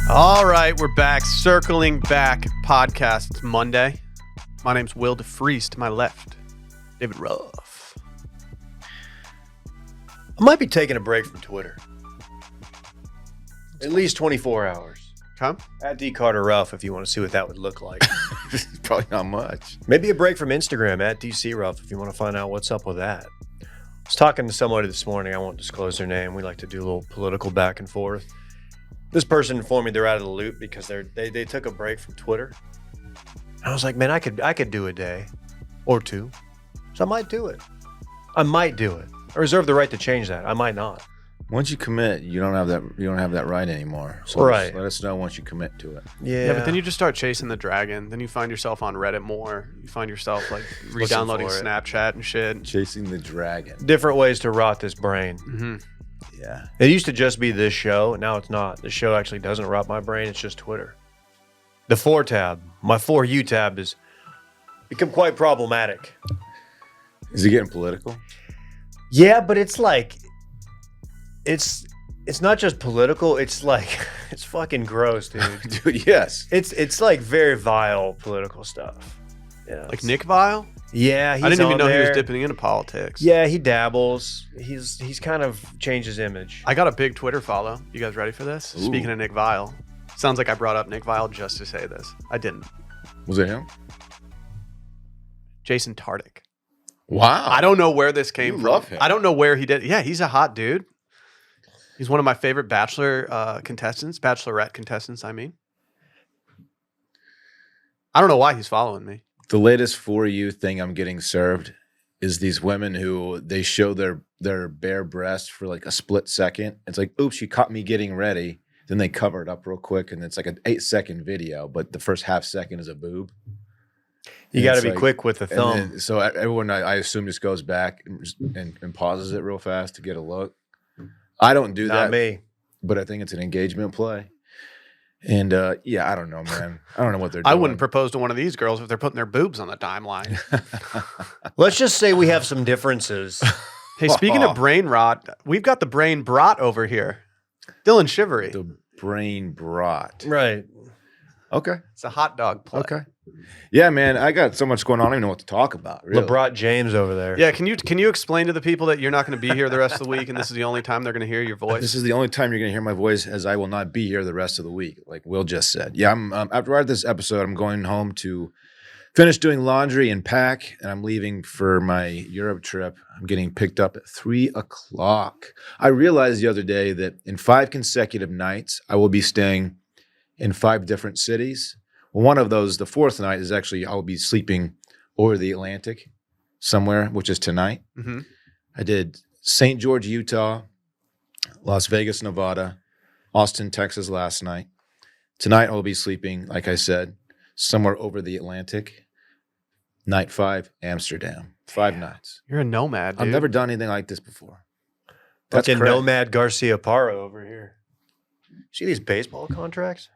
All right, we're back. Circling Back podcast. It's Monday. My name's Will DeFries. To my left, David Ruff. I might be taking a break from Twitter. At least 24 hours. Come. At D Carter Ruff, if you want to see what that would look like. Probably not much. Maybe a break from Instagram at DC Ruff if you want to find out what's up with that. I was talking to somebody this morning. I won't disclose their name. We like to do a little political back and forth. This person informed me they're out of the loop because they took a break from Twitter. I was like, man, I could do a day or two. So I might do it. I reserve the right to change that. I might not. Once you commit, you don't have that right anymore. So right. Let us know once you commit to it. Yeah, but then you just start chasing the dragon. Then you find yourself on Reddit more. You find yourself like re-downloading Snapchat and shit. Chasing the dragon. Different ways to rot this brain. Mm-hmm. Yeah. It used to just be this show. Now it's not. The show actually doesn't rot my brain. It's just Twitter. The For tab, my For You tab, has become quite problematic. Is he getting political? Yeah, but it's like, it's not just political. It's like, it's fucking gross, dude. Dude, yes. It's like very vile political stuff. Yeah. Like Nick Vile? Yeah, he's I didn't even know there. he was dipping into politics. Yeah, he dabbles. He's kind of changed his image. I got a big Twitter follow. You guys ready for this? Ooh. Speaking of Nick Vile. Sounds like I brought up Nick Vile just to say this. I didn't. Was it him? Jason Tardik. Wow. I don't know where this came You from. love him. I don't know where he did. Yeah, he's a hot dude. He's one of my favorite bachelorette contestants, I mean. I don't know why he's following me. The latest For You thing I'm getting served is these women who they show their bare breast for like a split second. It's like, oops, you caught me getting ready. Then they cover it up real quick, and it's like an 8-second video, but the first half second is a boob. You got to be quick with the thumb. Then, so everyone, I assume, just goes back and pauses it real fast to get a look. I don't do that. Not me. But I think it's an engagement play. And yeah, I don't know, man. I don't know what they're doing. I wouldn't propose to one of these girls if they're putting their boobs on the timeline. Let's just say we have some differences. Hey, speaking of brain rot, we've got the brain brat over here. Dylan Shivery. The brain brought. Right. Okay. It's a hot dog play. Okay. Yeah, man, I got so much going on. I don't even know what to talk about. Really. LeBron James over there. Yeah, can you explain to the people that you're not going to be here the rest of the week and this is the only time they're going to hear your voice? This is the only time you're going to hear my voice, as I will not be here the rest of the week, like Will just said. Yeah, I'm after this episode, I'm going home to finish doing laundry and pack, and I'm leaving for my Europe trip. I'm getting picked up at 3 o'clock. I realized the other day that in 5 consecutive nights, I will be staying in 5 different cities. Well, one of those, the 4th night, is actually I'll be sleeping over the Atlantic somewhere, which is tonight. Mm-hmm. I did St. George, Utah, Las Vegas, Nevada, Austin, Texas last night. Tonight I'll be sleeping, like I said, somewhere over the Atlantic. Night 5, Amsterdam. 5 nights. You're a nomad, dude. I've never done anything like this before. That's Fucking correct. Nomad Garcia Parra over here. See these baseball contracts?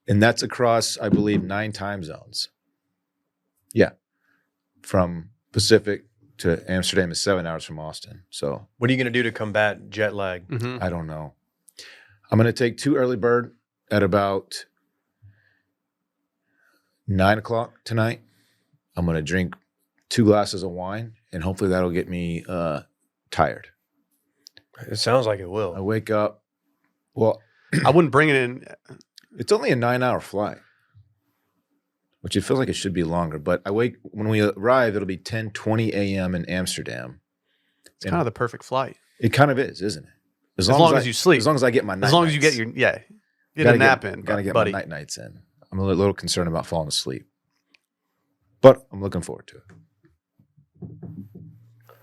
And that's across, I believe, 9 time zones. Yeah. From Pacific to Amsterdam is 7 hours from Austin. So What are you going to do to combat jet lag? Mm-hmm. I don't know. I'm going to take 2 early bird at about 9 o'clock tonight. I'm going to drink 2 glasses of wine, and hopefully that'll get me tired. It sounds like it will. I wake up. Well, I wouldn't bring it in. it's only a 9-hour flight, which it feels like it should be longer. But when we arrive, it'll be 10:20 a.m. in Amsterdam. It's kind of the perfect flight. It kind of is, isn't it? As long as you sleep. As long as I get my night As long as you nights. get a nap in, Gotta get buddy. my night nights in. I'm a little concerned about falling asleep, but I'm looking forward to it.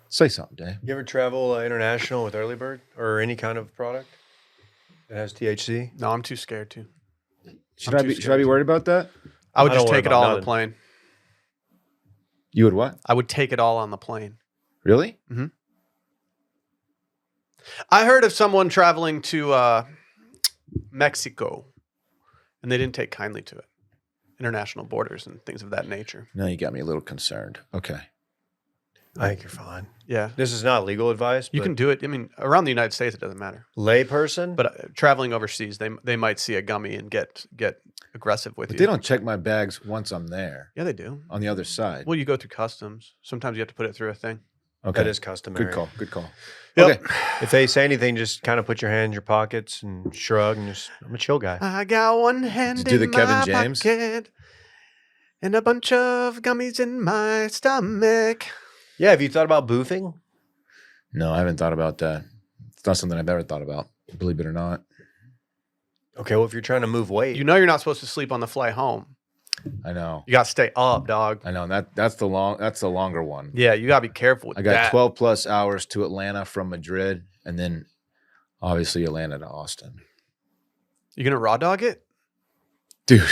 Say something, Dave. You ever travel international with Early Bird or any kind of product that has THC? No, I'm too scared to. Should I'm I too be? Should I scared be to. worried about that? I would I just don't worry take it about all on nothing. the plane. You would what? I would take it all on the plane. Really? I heard of someone traveling to Mexico, and they didn't take kindly to it. International borders and things of that nature. No, you got me a little concerned. Okay. I think you're fine. Yeah. This is not legal advice. You but can do it. I mean, around the United States, it doesn't matter. layperson. But traveling overseas, they might see a gummy and get aggressive with But you. they don't check my bags once I'm there Yeah, they do. on the other side. Well, you go through customs. Sometimes you have to put it through a thing. Okay. That is customary. Good call. Good call. Yep. Okay. If they say anything, just kind of put your hand in your pockets and shrug and just, I'm a chill guy. I got one hand Just do the in Kevin my James? pocket and a bunch of gummies in my stomach. Yeah, have you thought about boofing? No, I haven't thought about that. It's not something I've ever thought about, believe it or not. Okay, well, if you're trying to move weight. You know you're not supposed to sleep on the flight home. I know. You got to stay up, dog. I know. And that's the longer one. Yeah, you got to be careful with I got that. 12 plus hours to Atlanta from Madrid, and then obviously Atlanta to Austin. You going to raw dog it? Dude,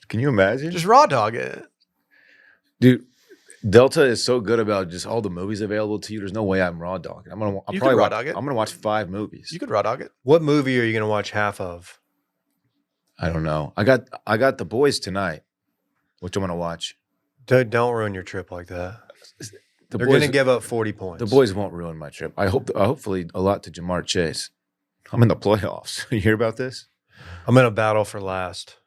can you imagine? Just raw dog it. Dude, Delta is so good about just all the movies available to you. There's no way I'm raw dogging. I'll You probably could raw watch, dog it. I'm gonna watch 5 movies. You could raw dog it. What movie are you going to watch half of? I don't know. I got The Boys tonight, which I'm gonna watch. Don't ruin your trip like that. The They're Boys, going to give up 40 points. The Boys won't ruin my trip. Hopefully a lot to Jamar Chase. I'm in the playoffs. You hear about this? I'm in a battle for last.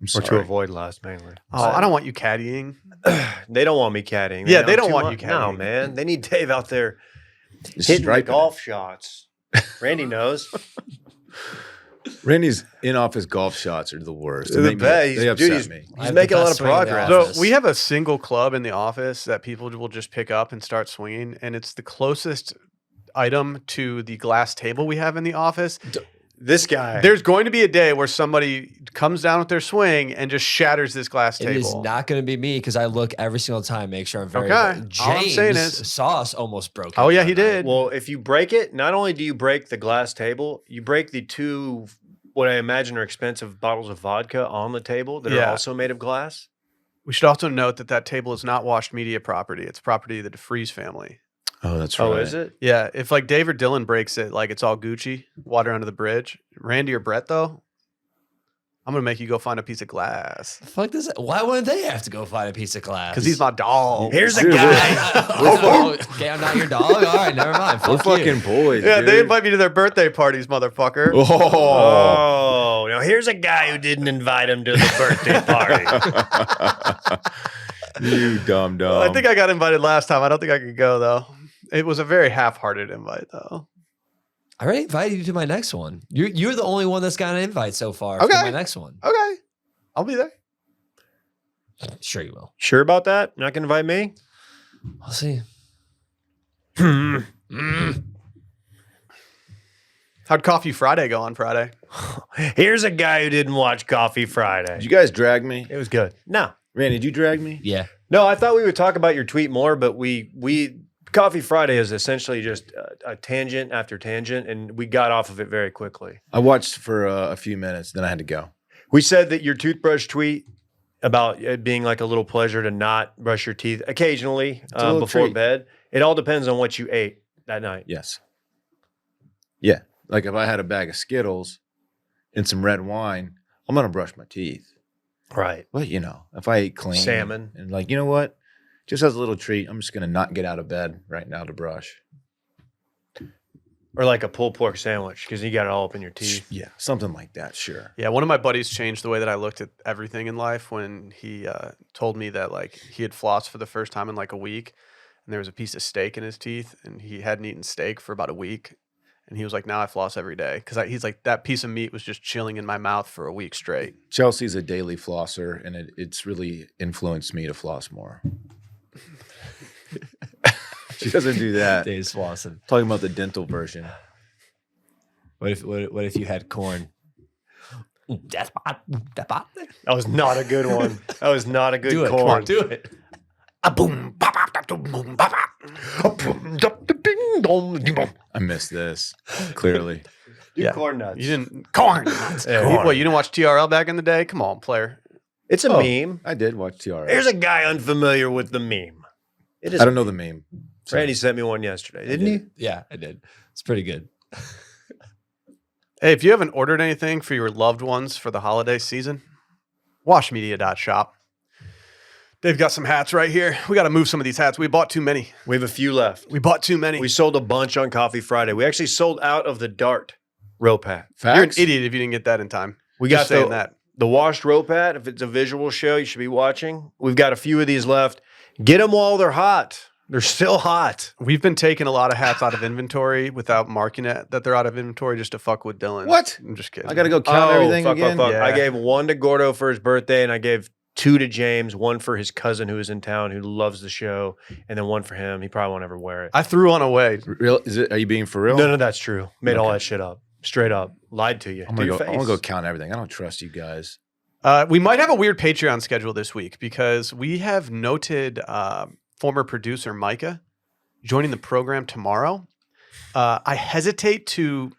I'm Or sorry. to avoid last, mainly. Oh, I don't want you caddying. They don't want me caddying. Yeah, they know don't too want much. you No, caddying. man. They need Dave out there Just hitting the striping it. golf shots. Randy knows. Randy's in-office golf shots are the worst. They're the best. They Dude, upset me. He's I have making the a lot best of swing in the progress. office. So we have a single club in the office that people will just pick up and start swinging, and it's the closest item to the glass table we have in the office. This guy. There's going to be a day where somebody comes down with their swing and just shatters this glass It table. is not going to be me because I look every single time, make sure I'm very. Okay. James All I'm saying is- Sauce almost broke it. Oh, yeah, the he other night. did. Well, if you break it, not only do you break the glass table, you break the 2, what I imagine are expensive bottles of vodka on the table that are Yeah. also made of glass. We should also note that table is not Washed Media property. It's property of the DeFreeze family. Oh, that's right. Oh, is it? Yeah, if like Dave or Dylan breaks it, like it's all Gucci, water under the bridge. Randy or Brett, though, I'm going to make you go find a piece of glass. The fuck does that? Why wouldn't they have to go find a piece of glass? Because he's my dog. Here's a Dude, guy. Okay, I'm not your dog. All right, never mind. We're Fuck you. fucking boys. Yeah, dude. they invite me to their birthday parties, motherfucker. Oh. Oh, now here's a guy who didn't invite him to the birthday party. You dumb. I think I got invited last time. I don't think I could go, though. It was a very half-hearted invite, though. I already invited you to my next one. You're the only one that's got an invite so far Okay. for my next one. Okay. I'll be there. Sure you will. Sure about that? Not going to invite me? I'll see. How'd Coffee Friday go on Friday? Here's a guy who didn't watch Coffee Friday. Did you guys drag me? It was good. No. Randy, did you drag me? Yeah. No, I thought we would talk about your tweet more, but we Coffee Friday is essentially just a tangent after tangent, and we got off of it very quickly. I watched for a few minutes, then I had to go. We said that your toothbrush tweet about it being like a little pleasure to not brush your teeth occasionally a little before treat. bed. It all depends on what you ate that night. Yes. Yeah. Like if I had a bag of Skittles and some red wine, I'm going to brush my teeth. Right. But, if I ate clean Salmon. and like, you know what? Just as a little treat, I'm just going to not get out of bed right now to brush. Or like a pulled pork sandwich because you got it all up in your teeth. Yeah. Something like that. Sure. Yeah, one of my buddies changed the way that I looked at everything in life when he told me that like he had flossed for the first time in like a week, and there was a piece of steak in his teeth, and he hadn't eaten steak for about a week, and he was like, "Now I floss every day," because he's like, that piece of meat was just chilling in my mouth for a week straight. Chelsea's a daily flosser, and it's really influenced me to floss more. She doesn't do that. Dave's flossing. Talking about the dental version. What if you had corn? That's bad. That's bad. That was not a good one. That was not a good Do it. corn. Come on, do it. I missed this, clearly. Do Yeah. corn nuts. You didn't corn nuts. Yeah. What, you didn't watch TRL back in the day? Come on, player. It's a Oh, meme. I did watch TRL. There's a guy unfamiliar with the meme. It is. I don't know the meme. Randy sent me one yesterday, didn't he? Yeah, I did. It's pretty good. Hey, if you haven't ordered anything for your loved ones for the holiday season, washmedia.shop. They've got some hats right here. We got to move some of these hats. We bought too many. We have a few left. We bought too many. We sold a bunch on Coffee Friday. We actually sold out of the Dart rope hat. You're an Facts? idiot if you didn't get that in time. We Just got saying that. the washed rope hat. If it's a visual show, you should be watching. We've got a few of these left. Get them while they're hot. They're still hot. We've been taking a lot of hats out of inventory without marking it that they're out of inventory just to fuck with Dylan. What? I'm just kidding. I got to go count everything fuck, again. fuck. Yeah. I gave one to Gordo for his birthday, and I gave 2 to James, 1 for his cousin who is in town who loves the show, and then 1 for him. He probably won't ever wear it. I threw one away. Real? Is it? Are you being for real? No, that's true. Made all Okay. that shit up. Straight up. Lied to you. I'm To gonna your go. I face. want to go count everything. I don't trust you guys. We might have a weird Patreon schedule this week because we have noted former producer Micah joining the program tomorrow. I hesitate to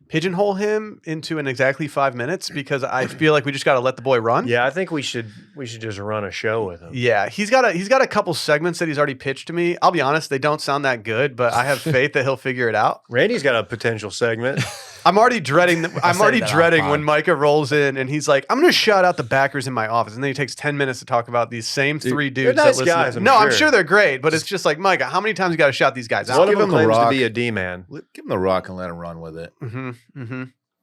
pigeonhole him into an exactly 5 minutes because I feel like we just got to let the boy run. Yeah, I think we should just run a show with him. Yeah, he's got a couple segments that he's already pitched to me. I'll be honest, they don't sound that good, but I have faith that he'll figure it out. Randy's got a potential segment. I'm already dreading. I'm already that off dreading pod. when Micah rolls in and he's like, "I'm going to shout out the backers in my office," and then he takes 10 minutes to talk about these same three dudes. nice that listen. guys, I'm no, I'm sure. sure they're great, but it's just like Micah. How many times you got to shout these guys One out? of give them him the claims to rock. be a D-man. Give him the rock and let him run with it.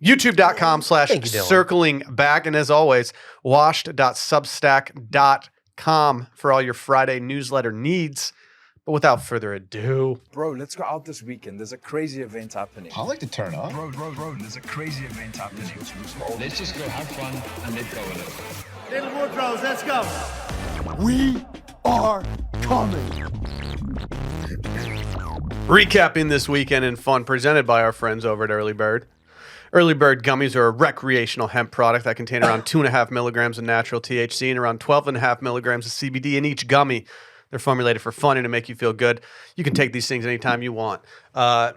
YouTube.com/circling Thank you, Dylan. back. And as always, washed.substack.com for all your Friday newsletter needs. But without further ado, Bro, let's go out this weekend. There's a crazy event happening. I like to turn up. Bro, there's a crazy event happening. Let's just go have fun and let go of it. Little Woodrows, let's go. We are coming. recapping this weekend in fun presented by our friends over at Early Bird. Early Bird gummies are a recreational hemp product that contain around 2.5 milligrams of natural THC and around 12.5 milligrams of CBD in each gummy. They're formulated for fun and to make you feel good. You can take these things anytime you want. I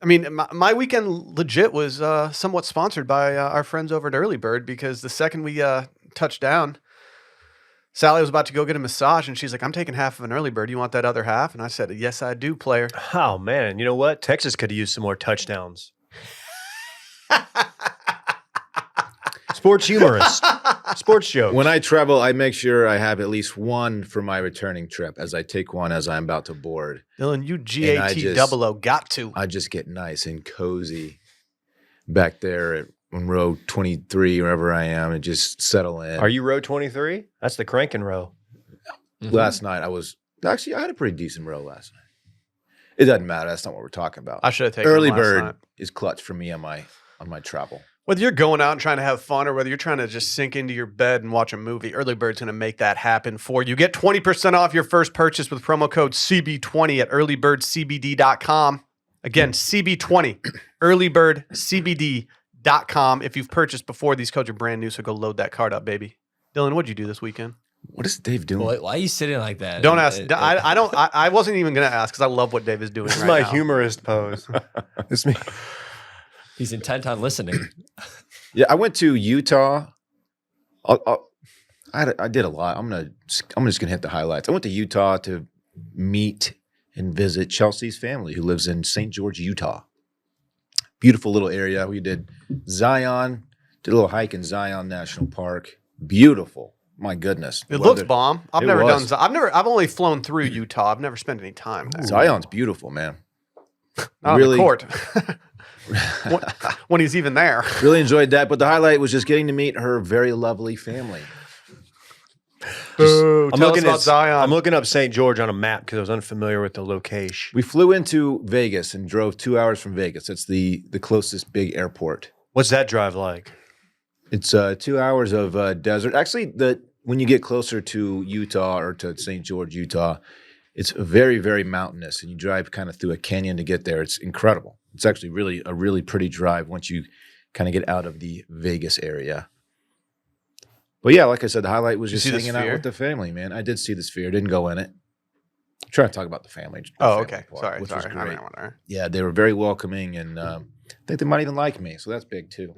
mean, my weekend legit was somewhat sponsored by our friends over at Early Bird because the second we touched down, Sally was about to go get a massage and she's like, "I'm taking half of an Early Bird. You want that other half?" And I said, "Yes, I do, player." Oh, man. You know what? Texas could have used some more touchdowns. Sports humorist. Sports joke. When I travel, I make sure I have at least one for my returning trip as I take one as I'm about to board. Dylan, you And I just- GAT00 got to. I just get nice and cozy back there at row 23, wherever I am, and just settle in. Are you row 23? That's the cranking row. Last night, I had a pretty decent row last night. It doesn't matter. That's not what we're talking about. I should have taken Early him last bird night. is clutch for me on my travel. Whether you're going out and trying to have fun or whether you're trying to just sink into your bed and watch a movie, Early Bird's going to make that happen for you. Get 20% off your first purchase with promo code CB20 at earlybirdcbd.com. Again, CB20, earlybirdcbd.com. If you've purchased before, these codes are brand new, so go load that card up, baby. Dylan, what'd you do this weekend? What is Dave doing? Why are you sitting like that? Don't ask. I wasn't even going to ask because I love what Dave is doing This is right my now. humorist pose. This me. He's intent on listening. Yeah, I went to Utah. I did a lot. I'm just gonna hit the highlights. I went to Utah to meet and visit Chelsea's family, who lives in St. George, Utah. Beautiful little area. We did Zion, did a little hike in Zion National Park. Beautiful. My goodness. It looks bomb. I've It never was. done. I've only flown through Utah. I've never spent any time there. Zion's beautiful, man. Not really- on the court. when he's even there. Really enjoyed that. But the highlight was just getting to meet her very lovely family. Tell us about I'm Zion. looking up St. George on a map because I was unfamiliar with the location. We flew into Vegas and drove 2 hours from Vegas. It's the closest big airport. What's that drive like? It's 2 hours of desert. Actually, when you get closer to Utah or to St. George, Utah, it's very, very mountainous, and you drive kind of through a canyon to get there. It's incredible. It's actually a really pretty drive once you kind of get out of the Vegas area. But yeah, like I said, the highlight was Did you just see the hanging out Sphere? with the family, man. I did see the Sphere. Didn't go in it. I'm trying to talk about the family. Oh, family okay. part, Sorry. which was I great. mean, whatever. Yeah, they were very welcoming, and I think they might even like me, so that's big too.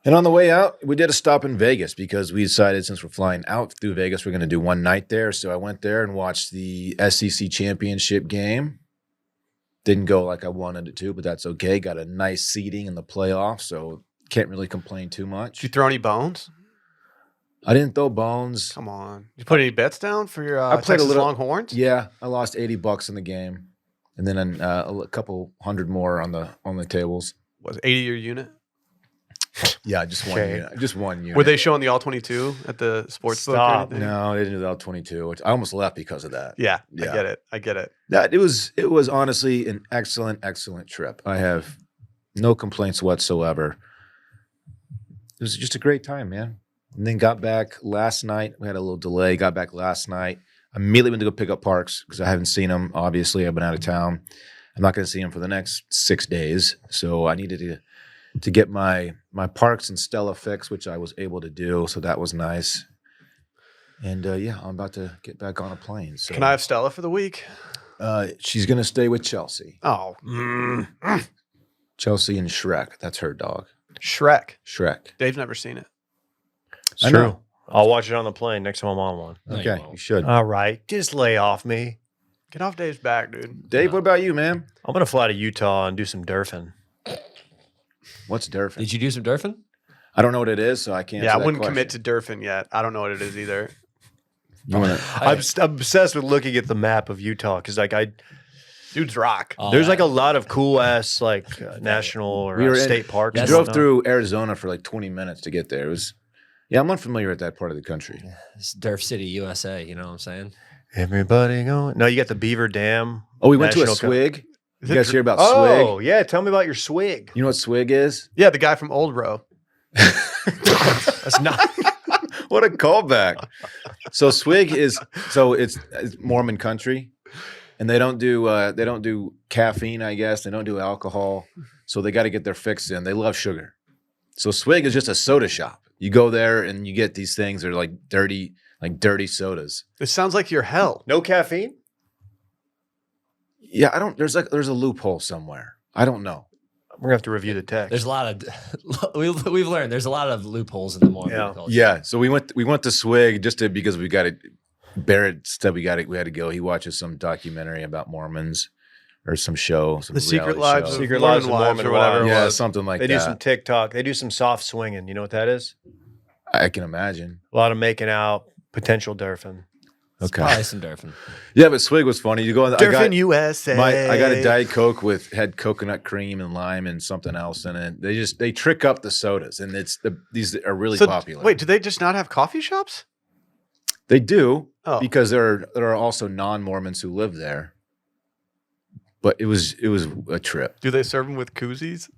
And on the way out, we did a stop in Vegas because we decided since we're flying out through Vegas, we're going to do one night there. So I went there and watched the SEC championship game. Didn't go like I wanted it to, but that's okay. Got a nice seating in the playoffs, so can't really complain too much. Did you throw any bones? I didn't throw bones. Come on. You put any bets down for your I played Texas a little Longhorns? Yeah, I lost $80 in the game, and then a couple hundred more on the tables. Was 80 your unit? Yeah, just one Okay. unit. Just one unit. Were they showing the all 22 at the sports book or Stop. anything? No, they didn't do the L22. Which I almost left because of that. Yeah, Yeah. I get it. It was honestly an excellent trip. I have no complaints whatsoever. It was just a great time, man. And then got back last night. We had a little delay. Got back last night. Immediately went to go pick up Parks because I haven't seen him. Obviously, I've been out of town. I'm not going to see him for the next 6 days. So I needed to get my Parks and Stella fix, which I was able to do. So that was nice. And yeah, I'm about to get back on a plane. So Can I have Stella for the week? she's going to stay with Chelsea. Oh, Chelsea and Shrek. That's her dog. Shrek. Shrek. Dave's never seen it. It's I true. know. I'll watch it on the plane next time I'm on one. No, you Okay, won't. you should. All right. Just lay off me. Get off Dave's back, dude. Dave, what about you, man? I'm going to fly to Utah and do some durfing. What's Durfin? Did you do some durfing? I don't know what it is, so I can't. Yeah, I answer that wouldn't commit question. to Durfin yet. I don't know what it is either. You wanna- I'm obsessed with looking at the map of Utah because Dude's rock. Oh, there's yeah. like a lot of cool ass like national or We were in- state parks. we and drove whatnot. through Arizona for like 20 minutes to get there. It was, yeah, I'm unfamiliar with that part of the country. It's Durf City, USA. You know what I'm saying? Everybody going. No, you got the Beaver Dam. Oh, we went to a National Co- swig. Is You it guys dr- hear about Oh, swig? yeah. Tell me about your swig. You know what swig is? Yeah, the guy from Old Row. That's not. What a callback. So swig is it's Mormon country, and they don't do caffeine, I guess. They don't do alcohol. So they got to get their fix in. They love sugar. So swig is just a soda shop. You go there and you get these things that are like dirty sodas. It sounds like your hell. No caffeine? Yeah, I don't there's a loophole somewhere. I don't know. We're going to have to review the text. There's a lot of we've learned there's a lot of loopholes in the Mormon Yeah. culture. Yeah, so we went to swig because we got it. Barrett said we had to go. He watches some documentary about Mormons or some show, some The Secret reality Lives show. of Secret Mormon Lives of Wives Mormon or whatever Wives. it Yeah, was. something like They that. do some TikTok. They do some soft swinging. You know what that is? I can imagine. A lot of making out, potential durfing. It's Okay. probably some durfing. Yeah, but swig was funny. You go on. Durfin USA. I got a Diet Coke had coconut cream and lime and something else in it. They trick up the sodas, and these are really So, popular. Wait, do they just not have coffee shops? They do Oh. because there are also non-Mormons who live there. But it was a trip. Do they serve them with koozies?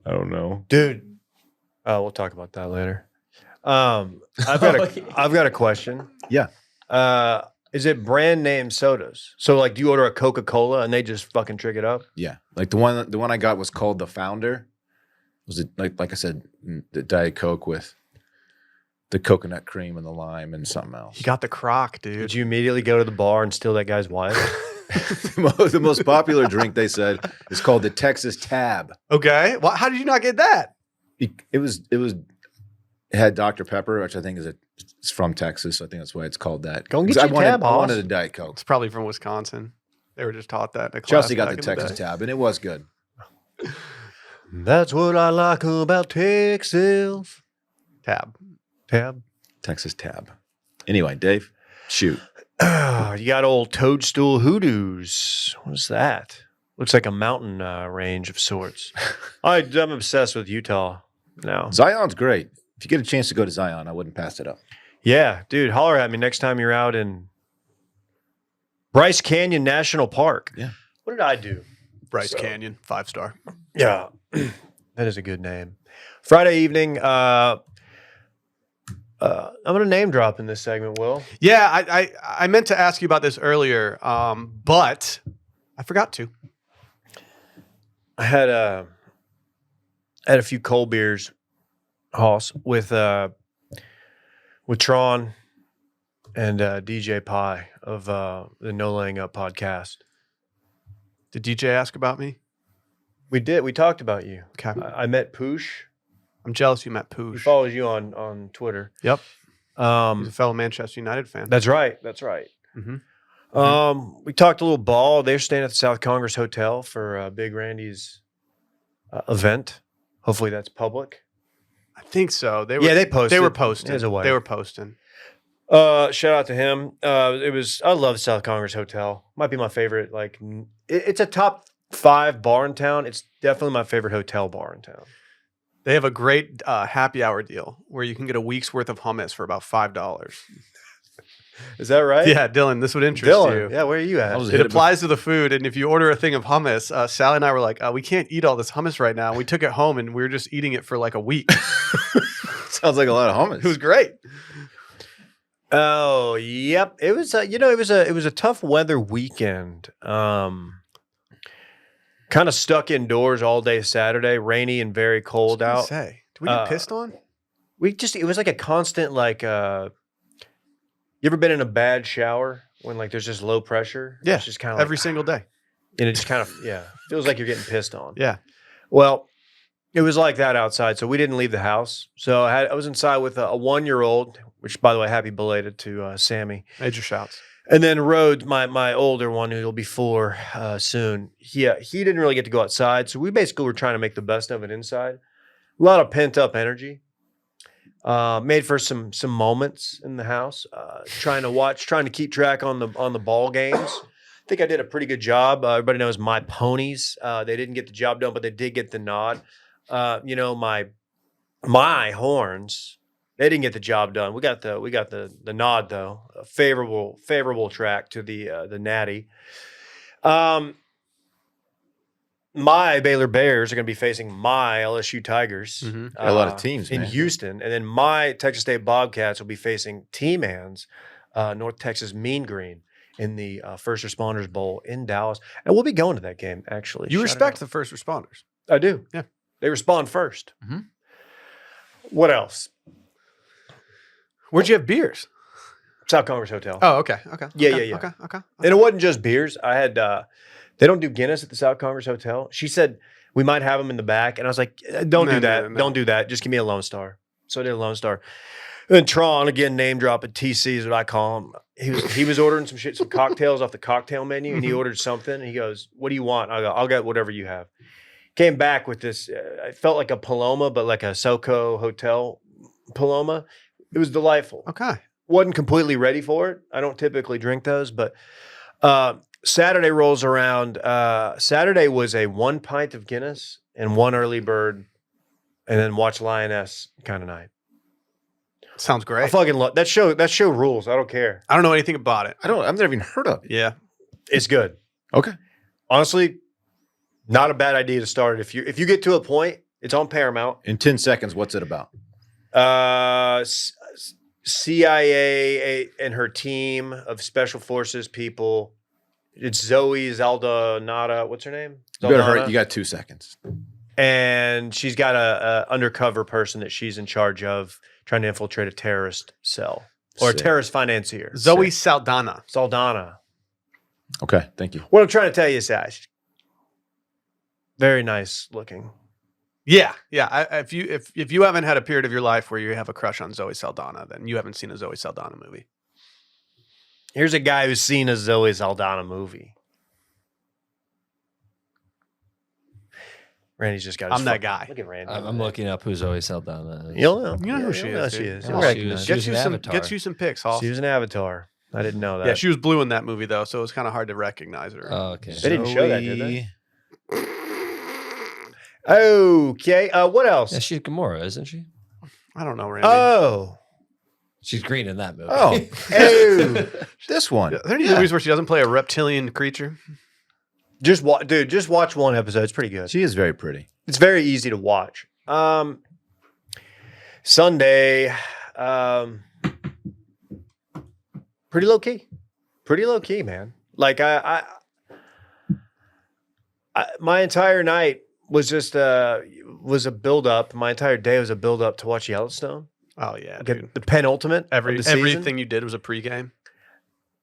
I don't know. Dude. Oh, we'll talk about that later. I've got a question. Yeah. Is it brand name sodas? So like do you order a Coca-Cola and they just fucking trick it up? Yeah, like the one I got was called the Founder. Was it like I said, the Diet Coke with the coconut cream and the lime and something else. You got the crock, dude. Did you immediately go to the bar and steal that guy's wife? The most popular drink they said is called the Texas Tab. Okay. Well, how did you not get that? It had Dr. Pepper, which I think it's from Texas. So I think that's why it's called that. Go and get 'Cause your tab, I Hoss. wanted a Diet Coke. It's probably from Wisconsin. They were just taught that. In a class Chelsea got back the in Texas day. Tab, and it was good. That's what I like about Texas. Tab. Tab. Texas Tab. Anyway, Dave, shoot. You got old Toadstool Hoodoos. What is that? Looks like a mountain range of sorts. I'm obsessed with Utah now. Zion's great. If you get a chance to go to Zion, I wouldn't pass it up. Yeah, dude, holler at me next time you're out in Bryce Canyon National Park. Yeah. What did I do? Bryce Canyon, 5-star. Yeah, that is a good name. Friday evening, I'm going to name drop in this segment, Will. Yeah, I meant to ask you about this earlier, but I forgot to. I had a few cold beers, Hoss, with Tron and DJ Pie of the No Laying Up podcast. Did DJ ask about me? We did. We talked about you. Okay. I met Poosh. I'm jealous you met He Poosh. follows you on Twitter. Yep. He's Um, a fellow Manchester United fan. that's right. That's right. Mhm. We talked a little ball. They're staying at the South Congress Hotel for Big Randy's event. Hopefully that's public. I think so. They were, Yeah, they posted. They were posting. It was a wife. They were posting. Shout out to him. I love South Congress Hotel. Might be my favorite. Like, it's a top 5 bar in town. It's definitely my favorite hotel bar in town. They have a great happy hour deal where you can get a week's worth of hummus for about $5. Is that right? Yeah, Dylan, this would interest you. Yeah, where are you at? It applies to the food, and if you order a thing of hummus, Sally and I were like, we can't eat all this hummus right now. We took it home, and we were just eating it for like a week. Sounds like a lot of hummus. It was great. Oh, yep. It was it was a tough weather weekend. Kind of stuck indoors all day Saturday, rainy and very cold out. Say, did we get pissed on? It was like a constant you ever been in a bad shower when like there's just low pressure? Yeah, it's just kind of every single day. And it just kind of feels like you're getting pissed on. Yeah. Well, it was like that outside, so we didn't leave the house. So I was inside with a 1-year-old, which, by the way, happy belated to Sammy. Major shouts. And then Rhodes, my older one, who will be 4 soon. He didn't really get to go outside, so we basically were trying to make the best of it inside. A lot of pent up energy. Made for some moments in the house. Trying to keep track on the ball games. I think I did a pretty good job. Everybody knows my ponies. They didn't get the job done, but they did get the nod. My horns, they didn't get the job done. We got the nod though. A favorable track to the natty. My Baylor Bears are going to be facing my LSU Tigers. Mm-hmm. A lot of teams in man. Houston, and then my Texas State Bobcats will be facing T-Man's North Texas Mean Green in the First Responders Bowl in Dallas, and we'll be going to that game. Actually, You respect the first responders. I do. Yeah, they respond first. Mm-hmm. What else? Where'd you have beers? South Congress Hotel. Oh, okay. Yeah. Okay. And it wasn't just beers. I had. They don't do Guinness at the South Congress Hotel. She said we might have them in the back, and I was like, "Don't do that. No. Don't do that. Just give me a Lone Star." So I did a Lone Star. And then Tron, again, name dropping, TC is what I call him. He was ordering some cocktails off the cocktail menu, and he ordered something. And he goes, "What do you want?" I go, "I'll get whatever you have." Came back with this. I felt like a Paloma, but like a SoCo Hotel Paloma. It was delightful. Okay. Wasn't completely ready for it. I don't typically drink those, but Saturday rolls around. Saturday was a 1 pint of Guinness and 1 early bird, and then watch Lioness kind of night. Sounds great. I fucking love that show. That show rules. I don't care. I don't know anything about it. I've never even heard of it. Yeah. It's good. Okay. Honestly, not a bad idea to start it. If you get to a point, it's on Paramount. In 10 seconds, what's it about? CIA and her team of special forces people. It's Zoe Zaldana. What's her name? You better Zaldana. hurry. You got 2 seconds. And she's got a undercover person that she's in charge of trying to infiltrate a terrorist cell or Sick. a terrorist financier. Zoe Saldana. Saldana. Okay. Thank you. What I'm trying to tell you is that she's very nice looking. Yeah. If you haven't had a period of your life where you have a crush on Zoe Saldana, then you haven't seen a Zoe Saldana movie. Here's a guy who's seen a Zoe Saldana movie. Randy's just got his I'm that phone. guy. Look at Randy. I'm looking up who Zoe Saldana is. You'll know. You know who she You'll know is, She dude. is. Yeah, You'll she recognize was- her. Get you some. Avatar. Get you some pics, Hoss. She was an Avatar. I didn't know that. Yeah, she was blue in that movie though, so it was kind of hard to recognize her. Oh, okay. They didn't show that, did Zoe- they? Okay. What else? Yeah, she's Gamora, isn't she? I don't know, Randy. Oh. She's green in that movie. Oh. Oh. This one. Are there any movies where she doesn't play a reptilian creature? Just watch one episode. It's pretty good. She is very pretty. It's very easy to watch. Sunday, pretty low key. Pretty low key, man. Like I my entire night was just was a build up. My entire day was a build up to watch Yellowstone. Oh yeah, Get dude. the penultimate of the season. Everything you did was a pregame.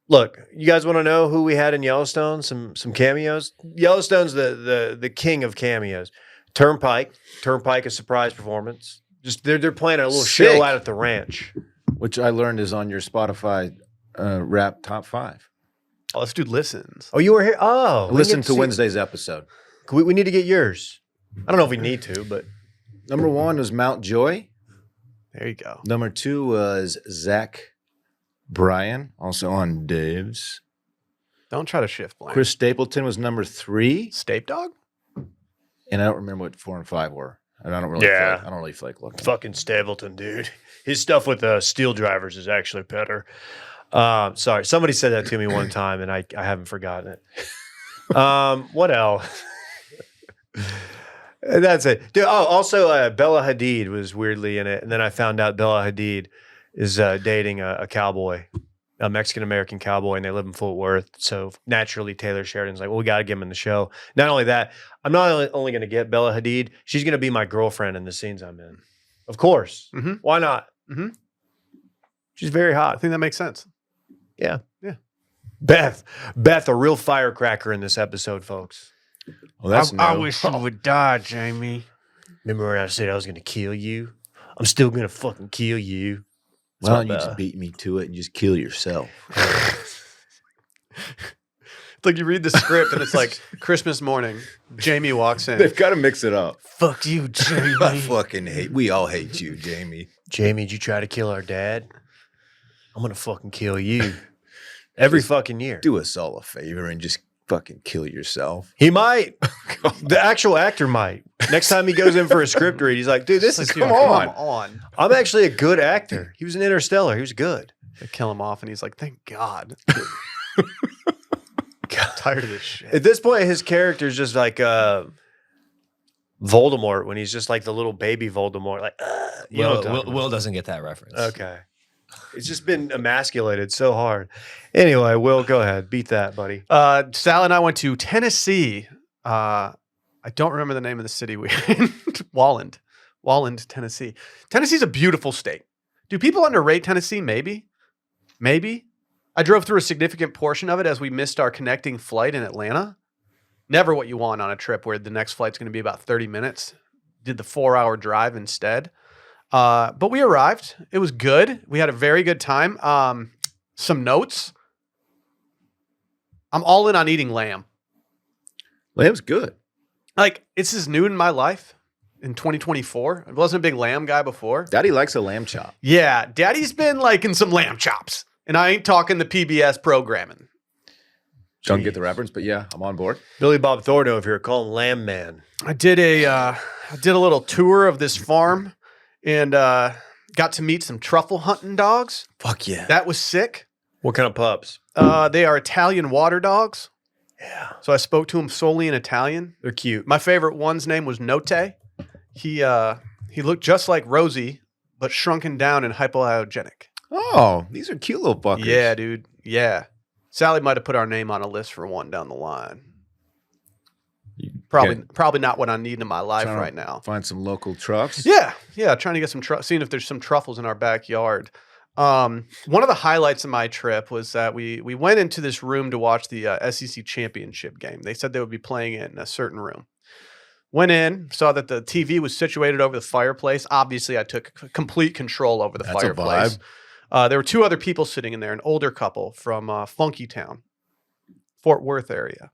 Look, you guys want to know who we had in Yellowstone? Some cameos. Yellowstone's the king of cameos. Turnpike, a surprise performance. Just they're playing a little Sick. show out at the ranch. Which I learned is on your Spotify rap top 5. Oh, this dude listens. Oh, you were here. Oh, we Listen get to see- Wednesday's episode. We need to get yours. I don't know if we need to, but Number 1 was Mount Joy. There you go. Number 2 was Zach Bryan, also on Dave's. Don't try to shift blame. Chris Stapleton was number 3, Stape Dog? and I don't remember what 4 and 5 were. And I don't really feel like looking. Fucking Stapleton, dude. His stuff with steel drivers is actually better. Sorry, somebody said that to me one time, and I haven't forgotten it. What else? That's it, dude. Oh, also Bella Hadid was weirdly in it, and then I found out Bella Hadid is dating a cowboy, a Mexican American cowboy, and they live in Fort Worth. So naturally, Taylor Sheridan's like, well, we got to get him in the show. Not only that, I'm not only going to get Bella Hadid, she's going to be my girlfriend in the scenes I'm in. Of course. Mm-hmm. Why not? Mm-hmm. She's very I hot. think that makes sense. Yeah. Yeah. Beth, a real firecracker in this episode, folks. Well, that's I new. wish you would die, Jamie. Remember when I said I was going to kill you? I'm still going to fucking kill you. Why don't you Beth. just beat me to it and just kill yourself? It's like you read the script and it's like Christmas morning. Jamie walks in. They've got to mix it up. Fuck you, Jamie. I fucking hate. We all hate you, Jamie. Jamie, did you try to kill our dad? I'm going to fucking kill you. Every fucking year. Do us all a favor and just fucking kill yourself. He might. The actual actor might. Next time he goes in for a script read, he's like, dude, this is, come on. I'm actually a good actor. He was an Interstellar. He was good. They kill him off and he's like, thank God. Tired of this shit. At this point, his character's just like Voldemort when he's just like the little baby Voldemort. Like, you know what I'm talking about. Will doesn't get that reference. Okay. It's just been emasculated so hard. Anyway, Will, go ahead. Beat that, buddy. Sal and I went to Tennessee. I don't remember the name of the city we were in. Walland, Tennessee. Tennessee's a beautiful state. Do people underrate Tennessee? Maybe. I drove through a significant portion of it as we missed our connecting flight in Atlanta. Never what you want on a trip where the next flight's going to be about 30 minutes. Did the 4-hour drive instead. But we arrived. It was good. We had a very good time. Some notes. I'm all in on eating lamb. Lamb's good. Like, this is new in my life in 2024. I wasn't a big lamb guy before. Daddy likes a lamb chop. Yeah, Daddy's been liking some lamb chops. And I ain't talking the PBS programming. Don't get the reference, but yeah, I'm on board. Billy Bob Thornton over here, call him Lamb Man. I did a little tour of this farm and got to meet some truffle hunting dogs. Fuck yeah. That was sick. What kind of pups? They are Italian water dogs. Yeah. So I spoke to him solely in Italian. They're cute. My favorite one's name was Note. He looked just like Rosie, but shrunken down and hypoallergenic. Oh, these are cute little fuckers. Yeah, dude. Yeah. Sally might have put our name on a list for one down the line. Probably not what I need in my life Trying to right now. Find some local trucks. Yeah. Trying to get some seeing if there's some truffles in our backyard. One of the highlights of my trip was that we went into this room to watch the SEC championship game. They said they would be playing it in a certain room. Went in, saw that the TV was situated over the fireplace. Obviously, I took complete control over the That's a fireplace. There were two other people sitting in there, an older couple from Funky Town, Fort Worth area.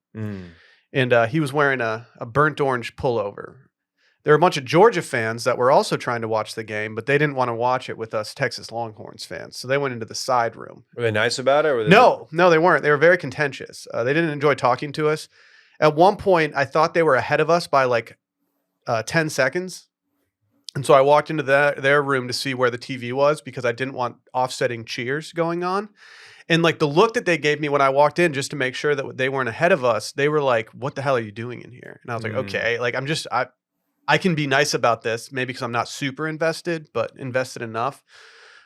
And he was wearing a burnt orange pullover. There were a bunch of Georgia fans that were also trying to watch the game, but they didn't want to watch it with us Texas Longhorns fans. So they went into the side room. Were they nice about it? Or were they No, they weren't. They were very contentious. They didn't enjoy talking to us. At one point, I thought they were ahead of us by like 10 seconds. And so I walked into their room to see where the TV was because I didn't want offsetting cheers going on. And like the look that they gave me when I walked in just to make sure that they weren't ahead of us, they were like, what the hell are you doing in here? And I was like, okay, like I can be nice about this, maybe because I'm not super invested, but invested enough.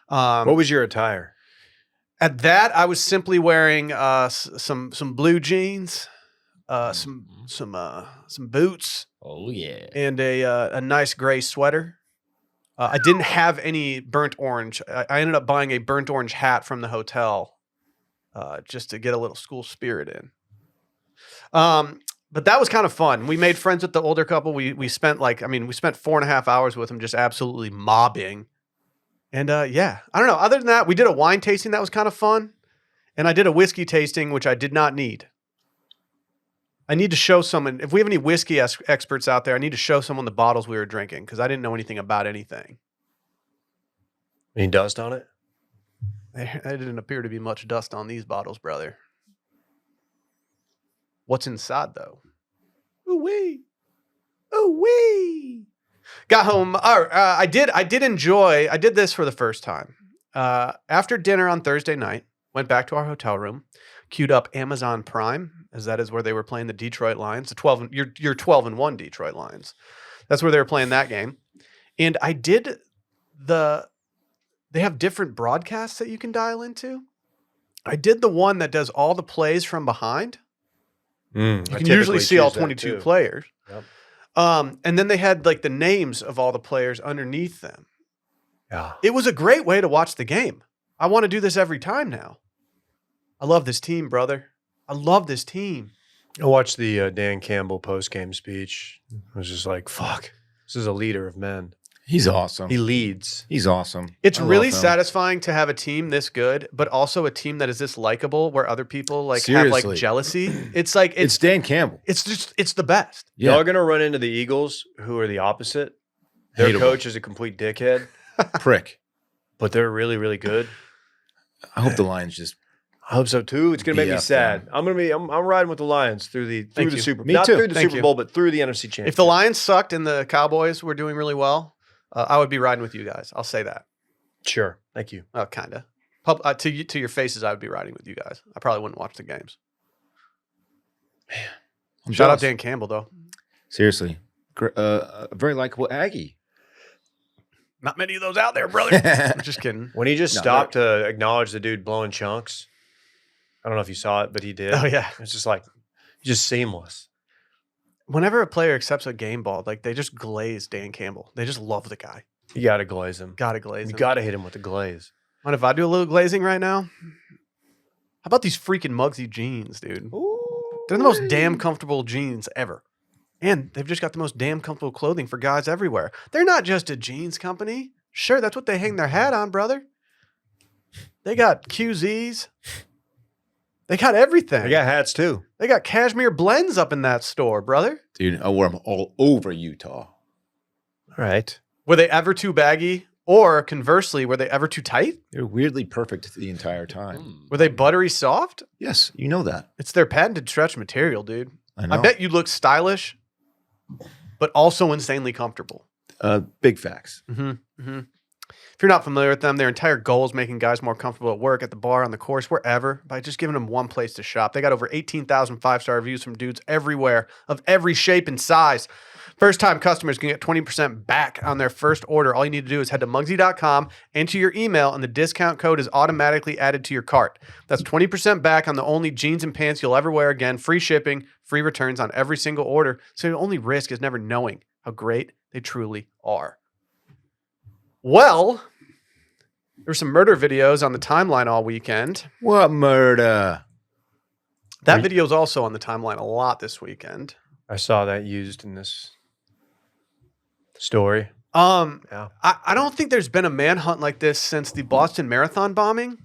What was your attire? At that, I was simply wearing some blue jeans, some boots. Oh yeah. And a nice gray sweater. I didn't have any burnt orange. I ended up buying a burnt orange hat from the hotel just to get a little school spirit in. But that was kind of fun. We made friends with the older couple. We spent 4.5 hours with them just absolutely mobbing. And yeah, I don't know. Other than that, we did a wine tasting that was kind of fun. And I did a whiskey tasting, which I did not need. I need to show someone, if we have any whiskey experts out there, I need to show someone the bottles we were drinking because I didn't know anything about anything. Any dust on it? There didn't appear to be much dust on these bottles, brother. What's inside, though? Ooh-wee. Ooh-wee. Got home. I did enjoy. I did this for the first time. After dinner on Thursday night, went back to our hotel room, queued up Amazon Prime, as that is where they were playing the Detroit Lions, the 12 your 12-1 Detroit Lions. That's where they were playing that game. And I did they have different broadcasts that you can dial into. I did the one that does all the plays from behind. You can usually see all 22 players. Yep. And then they had like the names of all the players underneath them. Yeah. It was a great way to watch the game. I want to do this every time now. I love this team, brother. I love this team. I watched the Dan Campbell post-game speech. I was just like, fuck, this is a leader of men. He's awesome. He leads. He's awesome. It's I really love him. satisfying to have a team this good, but also a team that is this likable where other people like have Seriously. like jealousy. It's like, It's Dan Campbell. it's the best. Yeah. Y'all are going to run into the Eagles, who are the opposite. Their Hateable. coach is a complete dickhead, Prick. but they're really, really good. I hope the Lions just. I hope so too. It's gonna make me BF sad. them. I'm riding with the Lions through the Thank you. Super Me not too. through the Thank Super you. Bowl, but through the NFC Championship. If the Lions sucked and the Cowboys were doing really well, I would be riding with you guys. I'll say that. Sure, thank you. Kind of. To your faces, I would be riding with you guys. I probably wouldn't watch the games. I'm Shout out jealous. Dan Campbell, though. Seriously. A very likable Aggie. Not many of those out there, brother. I'm just kidding. When he just No, stopped to acknowledge the dude blowing chunks, I don't know if you saw it, but he did. Oh, yeah. It's just like just seamless. Whenever a player accepts a game ball, like they just glaze Dan Campbell. They just love the guy. You got to glaze him. Gotta glaze You him. got to hit him with the glaze. Mind if I do a little glazing right now? How about these freaking Muggsy jeans, dude? They're the most damn comfortable jeans ever. And they've just got the most damn comfortable clothing for guys everywhere. They're not just a jeans company. Sure, that's what they hang their hat on, brother. They got QZs. They got everything. I got hats too. They got cashmere blends up in that store, brother. Dude, I wore them all over Utah. All right. Were they ever too baggy? Or conversely, were they ever too tight? They're weirdly perfect the entire time. Were they buttery soft? Yes, you know that. It's their patented stretch material, dude. I know. I bet you look stylish, but also insanely comfortable. Big facts. If you're not familiar with them, their entire goal is making guys more comfortable at work, at the bar, on the course, wherever, by just giving them one place to shop. They got over 18,000 five-star reviews from dudes everywhere, of every shape and size. First-time customers can get 20% back on their first order. All you need to do is head to Muggsy.com, enter your email, and the discount code is automatically added to your cart. That's 20% back on the only jeans and pants you'll ever wear again, free shipping, free returns on every single order. So your only risk is never knowing how great they truly are. Well, there were some murder videos on the timeline all weekend. What murder? That video is also on the timeline a lot this weekend. I saw that used in this story. I don't think there's been a manhunt like this since the Boston Marathon bombing.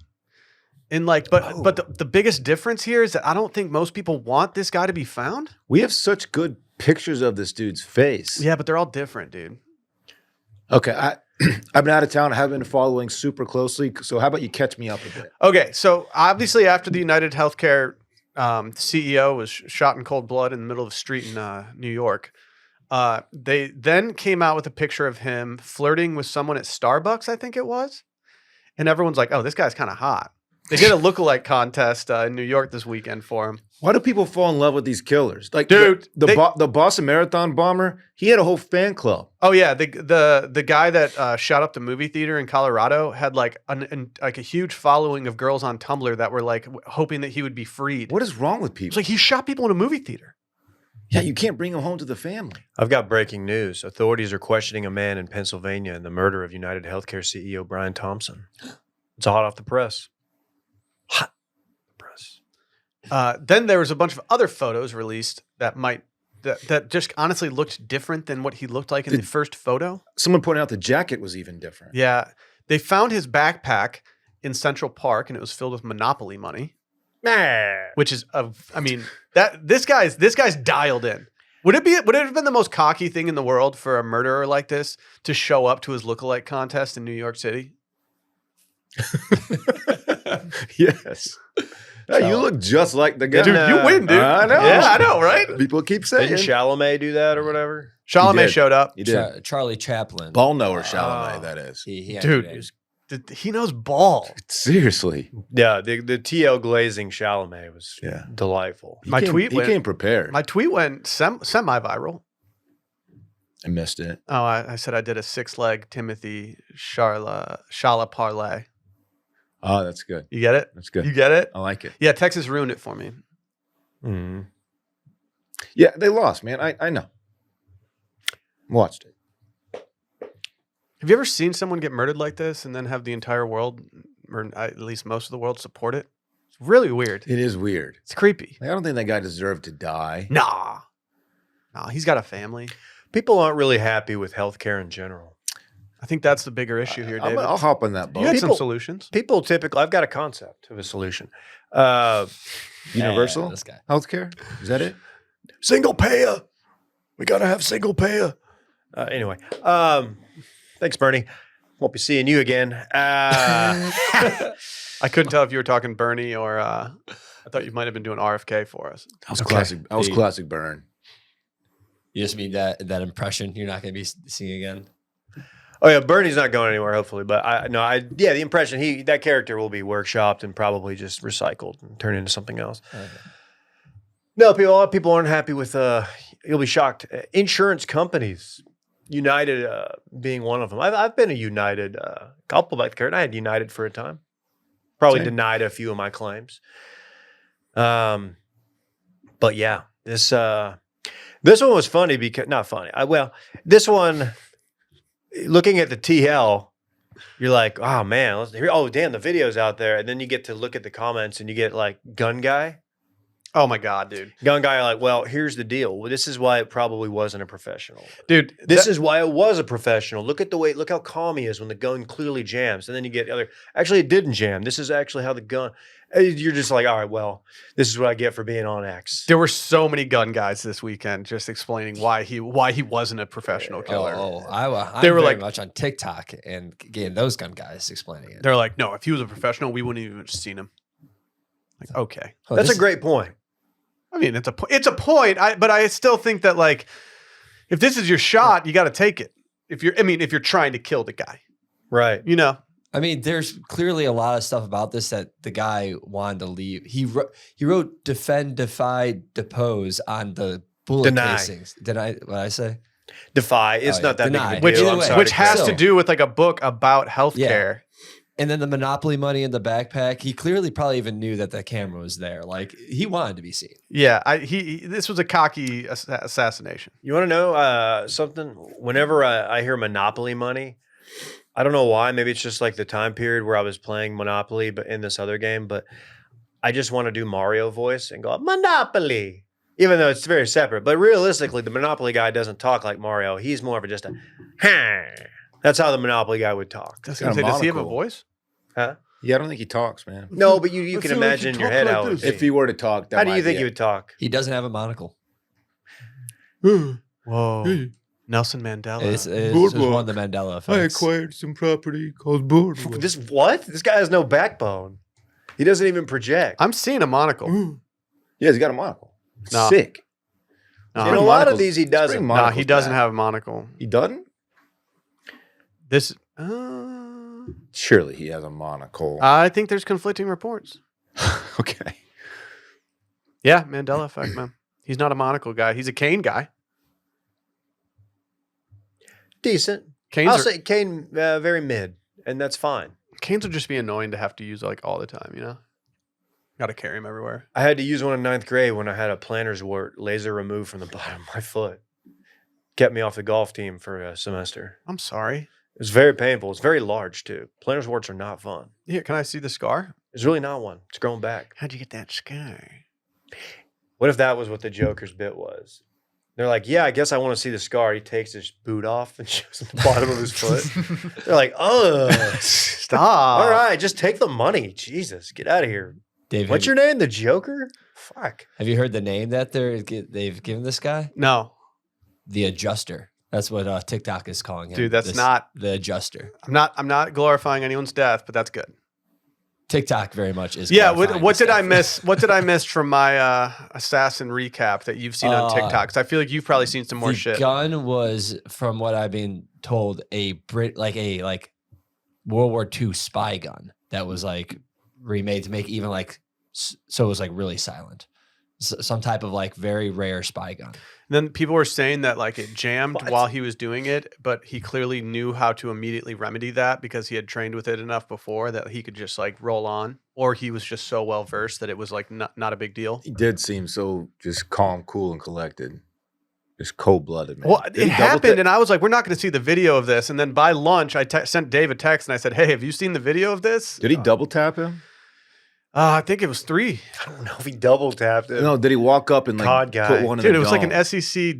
And but the biggest difference here is that I don't think most people want this guy to be found. We have such good pictures of this dude's face. Yeah, but they're all different, dude. Okay, I've been out of town. I haven't been following super closely. So how about you catch me up a bit? Okay, so obviously after the United Healthcare CEO was shot in cold blood in the middle of the street in New York, they then came out with a picture of him flirting with someone at Starbucks, I think it was. And everyone's like, oh, this guy's kind of hot. They did a lookalike contest in New York this weekend for him. Why do people fall in love with these killers? Like, Dude, the Boston Marathon bomber, he had a whole fan club. Oh yeah, the guy that shot up the movie theater in Colorado had like a huge following of girls on Tumblr that were like hoping that he would be freed. What is wrong with It's people? like he shot people in a movie theater. Yeah, you can't bring him home to the family. I've got breaking news. Authorities are questioning a man in Pennsylvania in the murder of United Healthcare CEO Brian Thompson. It's hot off the press. Hot press. Then there was a bunch of other photos released that just honestly looked different than what he looked like in the first photo. Someone pointed out the jacket was even different. Yeah, they found his backpack in Central Park and it was filled with Monopoly money. Which is this guy's dialed in. Would it have been the most cocky thing in the world for a murderer like this to show up to his lookalike contest in New York City? Yes. Hey, you look just like the guy. Dude, you win, dude. I know. Yeah, I know, right? People keep saying. Didn't Chalamet do that or whatever? Chalamet did. showed up. He did. Charlie Chaplin. Ball knower Chalamet, that is. He had Dude, two names. He knows ball. Seriously. Yeah, the TL glazing Chalamet was delightful. My tweet He went- came prepared. My tweet went semi-viral. I missed it. Oh, I said I did a 6-leg Timothy Shala parlay. Oh, that's good. You get it? That's good. You get it? I like it. Yeah, Texas ruined it for me. Mhm. Yeah, they lost, man. I know. Watched it. Have you ever seen someone get murdered like this and then have the entire world, or at least most of the world, support it? It's really weird. It is weird. It's creepy. Like, I don't think that guy deserved to die. Nah, he's got a family. People aren't really happy with healthcare in general. I think that's the bigger issue here, David. I'll hop on that boat. You had some People- solutions. People typically, I've got a concept of a solution. Universal this guy. healthcare? Is that it? Single payer. We got to have single payer. Anyway, thanks, Bernie. Won't be seeing you again. I couldn't tell if you were talking Bernie or I thought you might have been doing RFK for us. That was classic. That was classic burn. You just mean that impression you're not going to be seeing again? Oh yeah, Bernie's not going anywhere, hopefully. But the impression that character will be workshopped and probably just recycled and turned into something else. Okay. No, a lot of people aren't happy with. You'll be shocked. Insurance companies, United being one of them. I've been a United couple back there, and I had United for a time. Probably Same. denied a few of my claims. But yeah, this one was funny because not funny. This one. Looking at the TL, you're like, oh man, oh damn, the video's out there, and then you get to look at the comments, and you get like gun guy, Oh my god, dude! like, well, here's the deal. Well, this is why it probably wasn't a professional. Dude, This is why it was a professional. Look how calm he is when the gun clearly jams, and then you get actually it didn't jam. This is actually how the gun. You're just like, all right, well, this is what I get for being on X. there were so many gun guys this weekend just explaining why he wasn't a professional killer. I'm They were very like- much on TikTok and getting those gun guys explaining it. They're like, no, if he was a professional, we wouldn't even have seen him. Like, okay. Oh, That's this- a great point. I mean, it's a point. But I still think that like, if this is your shot, you got to take it. If you're trying to kill the guy, Right. you know. I mean, there's clearly a lot of stuff about this that the guy wanted to leave. He wrote defend, defy, depose on the bullet Deny. casings. Did I? What did I say? Defy. It's yeah. not that Deny. big of a Which deal. Either I'm way. sorry which to has correct to you. do with like a book about healthcare. And then the Monopoly money in the backpack. He clearly probably even knew that the camera was there. Like he wanted to be seen. Yeah, this was a cocky assassination. You want to know something? Whenever I hear Monopoly money, I don't know why. Maybe it's just like the time period where I was playing Monopoly, but in this other game. But I just want to do Mario voice and go Monopoly, even though it's very separate. But realistically, the Monopoly guy doesn't talk like Mario. He's more of just a. That's how the Monopoly guy would talk. I was Got gonna a say, does he have a monocle. voice? Huh? Yeah, I don't think he talks, man. No, but you I can feel like imagine he in your talks head like how it would this. be. If he were to talk, that How do might you think be he it. would talk? He doesn't have a monocle. Whoa, Nelson Mandela. It's one of the Mandela effects. acquired some property called Boardwalk. This what? This guy has no backbone. He doesn't even project. I'm seeing a monocle. Yeah, he's got a monocle. No. Sick. No, In a Bring lot of monocles- these, he let's bring doesn't. no, monocles he doesn't back. have a monocle. He doesn't? This. Surely he has a monocle. I think there's conflicting reports. Okay. Yeah, Mandela effect, man. He's not a monocle guy. He's a cane guy. Decent. Canes I'll are, say Kane very mid, and that's fine. canes would just be annoying to have to use like all the time, you know? Got to carry him everywhere. I had to use one in ninth grade when I had a plantar's wart laser removed from the bottom of my foot. Kept me off the golf team for a semester. I'm sorry. It was very painful. It's very large too. Plantar's warts are not fun. Here, can I see the scar? There's really not one. It's growing back. How'd you get that scar? What if that was what the Joker's bit was? They're like, yeah, I guess I want to see the scar. He takes his boot off and shows the bottom of his foot. They're like, oh, Stop. all right, just take the money. Jesus, get out of here. Dave, What's your name? The Joker? Fuck. have you heard the name that they've given this guy? No, The Adjuster. That's what TikTok is calling him. dude, that's not. the Adjuster. I'm not glorifying anyone's death, but that's good. TikTok very much is. Yeah, glorifying what this did I stuff. miss? What did I miss from my assassin recap that you've seen on TikTok? Because I feel like you've probably seen some more The shit. gun was, from what I've been told, a World War II spy gun that was like remade to make even like so it was like really silent. Some type of like very rare spy gun. Then people were saying that like it jammed while he was doing it, but he clearly knew how to immediately remedy that because he had trained with it enough before that he could just like roll on, or he was just so well versed that it was like not a big deal. He did seem so just calm, cool, and collected. Just cold-blooded, man. Well, Did it he double happened, ta- and I was like, "We're not going to see the video of this." And then by lunch, I sent Dave a text, and I said, "Hey, have you seen the video of this?" Did he double tap him? I think it was 3. I don't know if he double tapped it. No, did he walk up and like COD guy. put one in Dude, the it was like dome? an SEC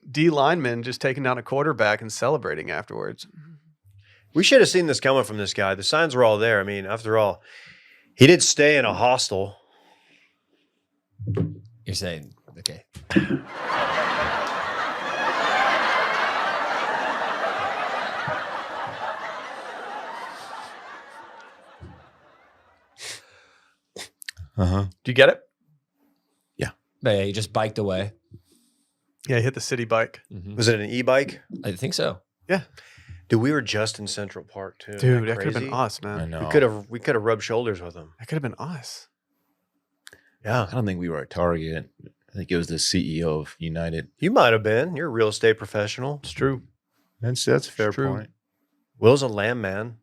D lineman just taking down a quarterback and celebrating afterwards. We should have seen this coming from this guy. The signs were all there. I mean, after all, he did stay in a hostel. You're saying, okay. Uh-huh. Do you get it? But yeah, he just biked away. Yeah, he hit the city bike. Was it an e-bike? I think so. Dude, we were just in Central Park too. Dude, Isn't that could have been crazy? us, I man. know. We could have rubbed shoulders with him. That could have been us. Yeah. I don't think we were a target. I think it was the CEO of United. You might have been. You're a real estate professional. It's true. That's a fair true. point. Will's a lamb man.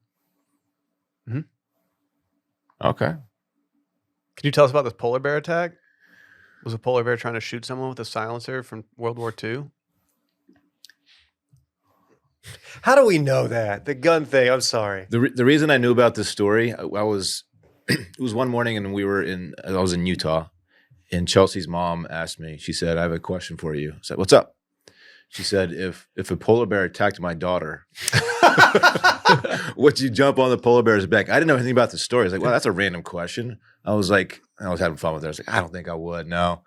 Okay. Can you tell us about this polar bear attack? Was a polar bear trying to shoot someone with a silencer from World War II? How do we know that? The gun thing. I'm sorry. The reason I knew about this story, I was it was one morning and I was in Utah, and Chelsea's mom asked me. She said, "I have a question for you." I said, "What's up?" She said, "If a polar bear attacked my daughter, would you jump on the polar bear's back?" I didn't know anything about the story. I was like, "Well, that's a random question." I was having fun with her. I was like, "I don't think I would." No.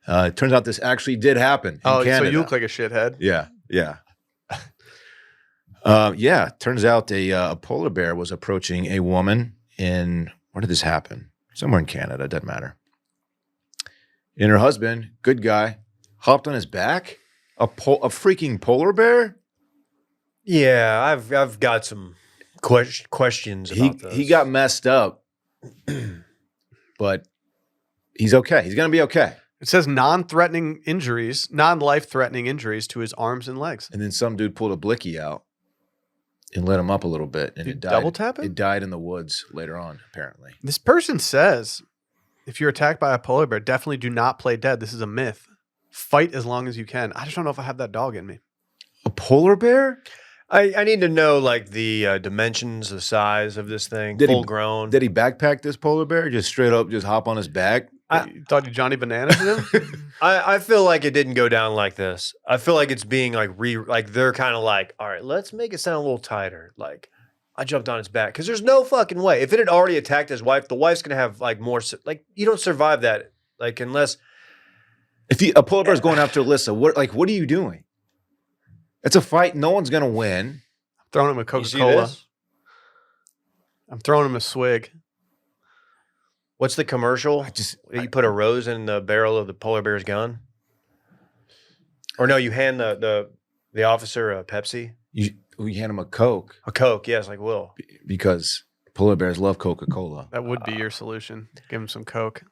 It turns out this actually did happen in Canada. So you look like a shithead. Yeah. Turns out a polar bear was approaching a woman where did this happen? Somewhere in Canada, doesn't matter. And her husband, good guy, hopped on his back. A freaking polar bear? Yeah, I've got some questions about this. He got messed up, but he's okay. He's gonna be okay. It says non-life-threatening injuries to his arms and legs. And then some dude pulled a blicky out and let him up a little bit, and Dude, it died. double tap him? It died in the woods later on, apparently. This person says, if you're attacked by a polar bear, definitely do not play dead. This is a myth. Fight as long as you can. I just don't know if I have that dog in me. A polar bear? I need to know like the dimensions, the size of this thing, full grown. Did he backpack this polar bear? Just straight up, just hop on his back? You thought you Johnny Bananas him? I feel like it didn't go down like this. I feel like it's being like they're kind of like, all right, let's make it sound a little tighter. Like I jumped on his back because there's no fucking way. If it had already attacked his wife, the wife's gonna have like more. Like you don't survive that. Like unless If a polar bear's going after Alyssa, what are you doing? It's a fight. No one's gonna win. I'm throwing him a you see Coca-Cola. this? I'm throwing him a swig. What's the commercial? You put a rose in the barrel of the polar bear's gun, or no? You hand the officer a Pepsi, You hand him a Coke a Coke. Yes, like Will. because polar bears love Coca-Cola. That would be your solution. Give him some Coke.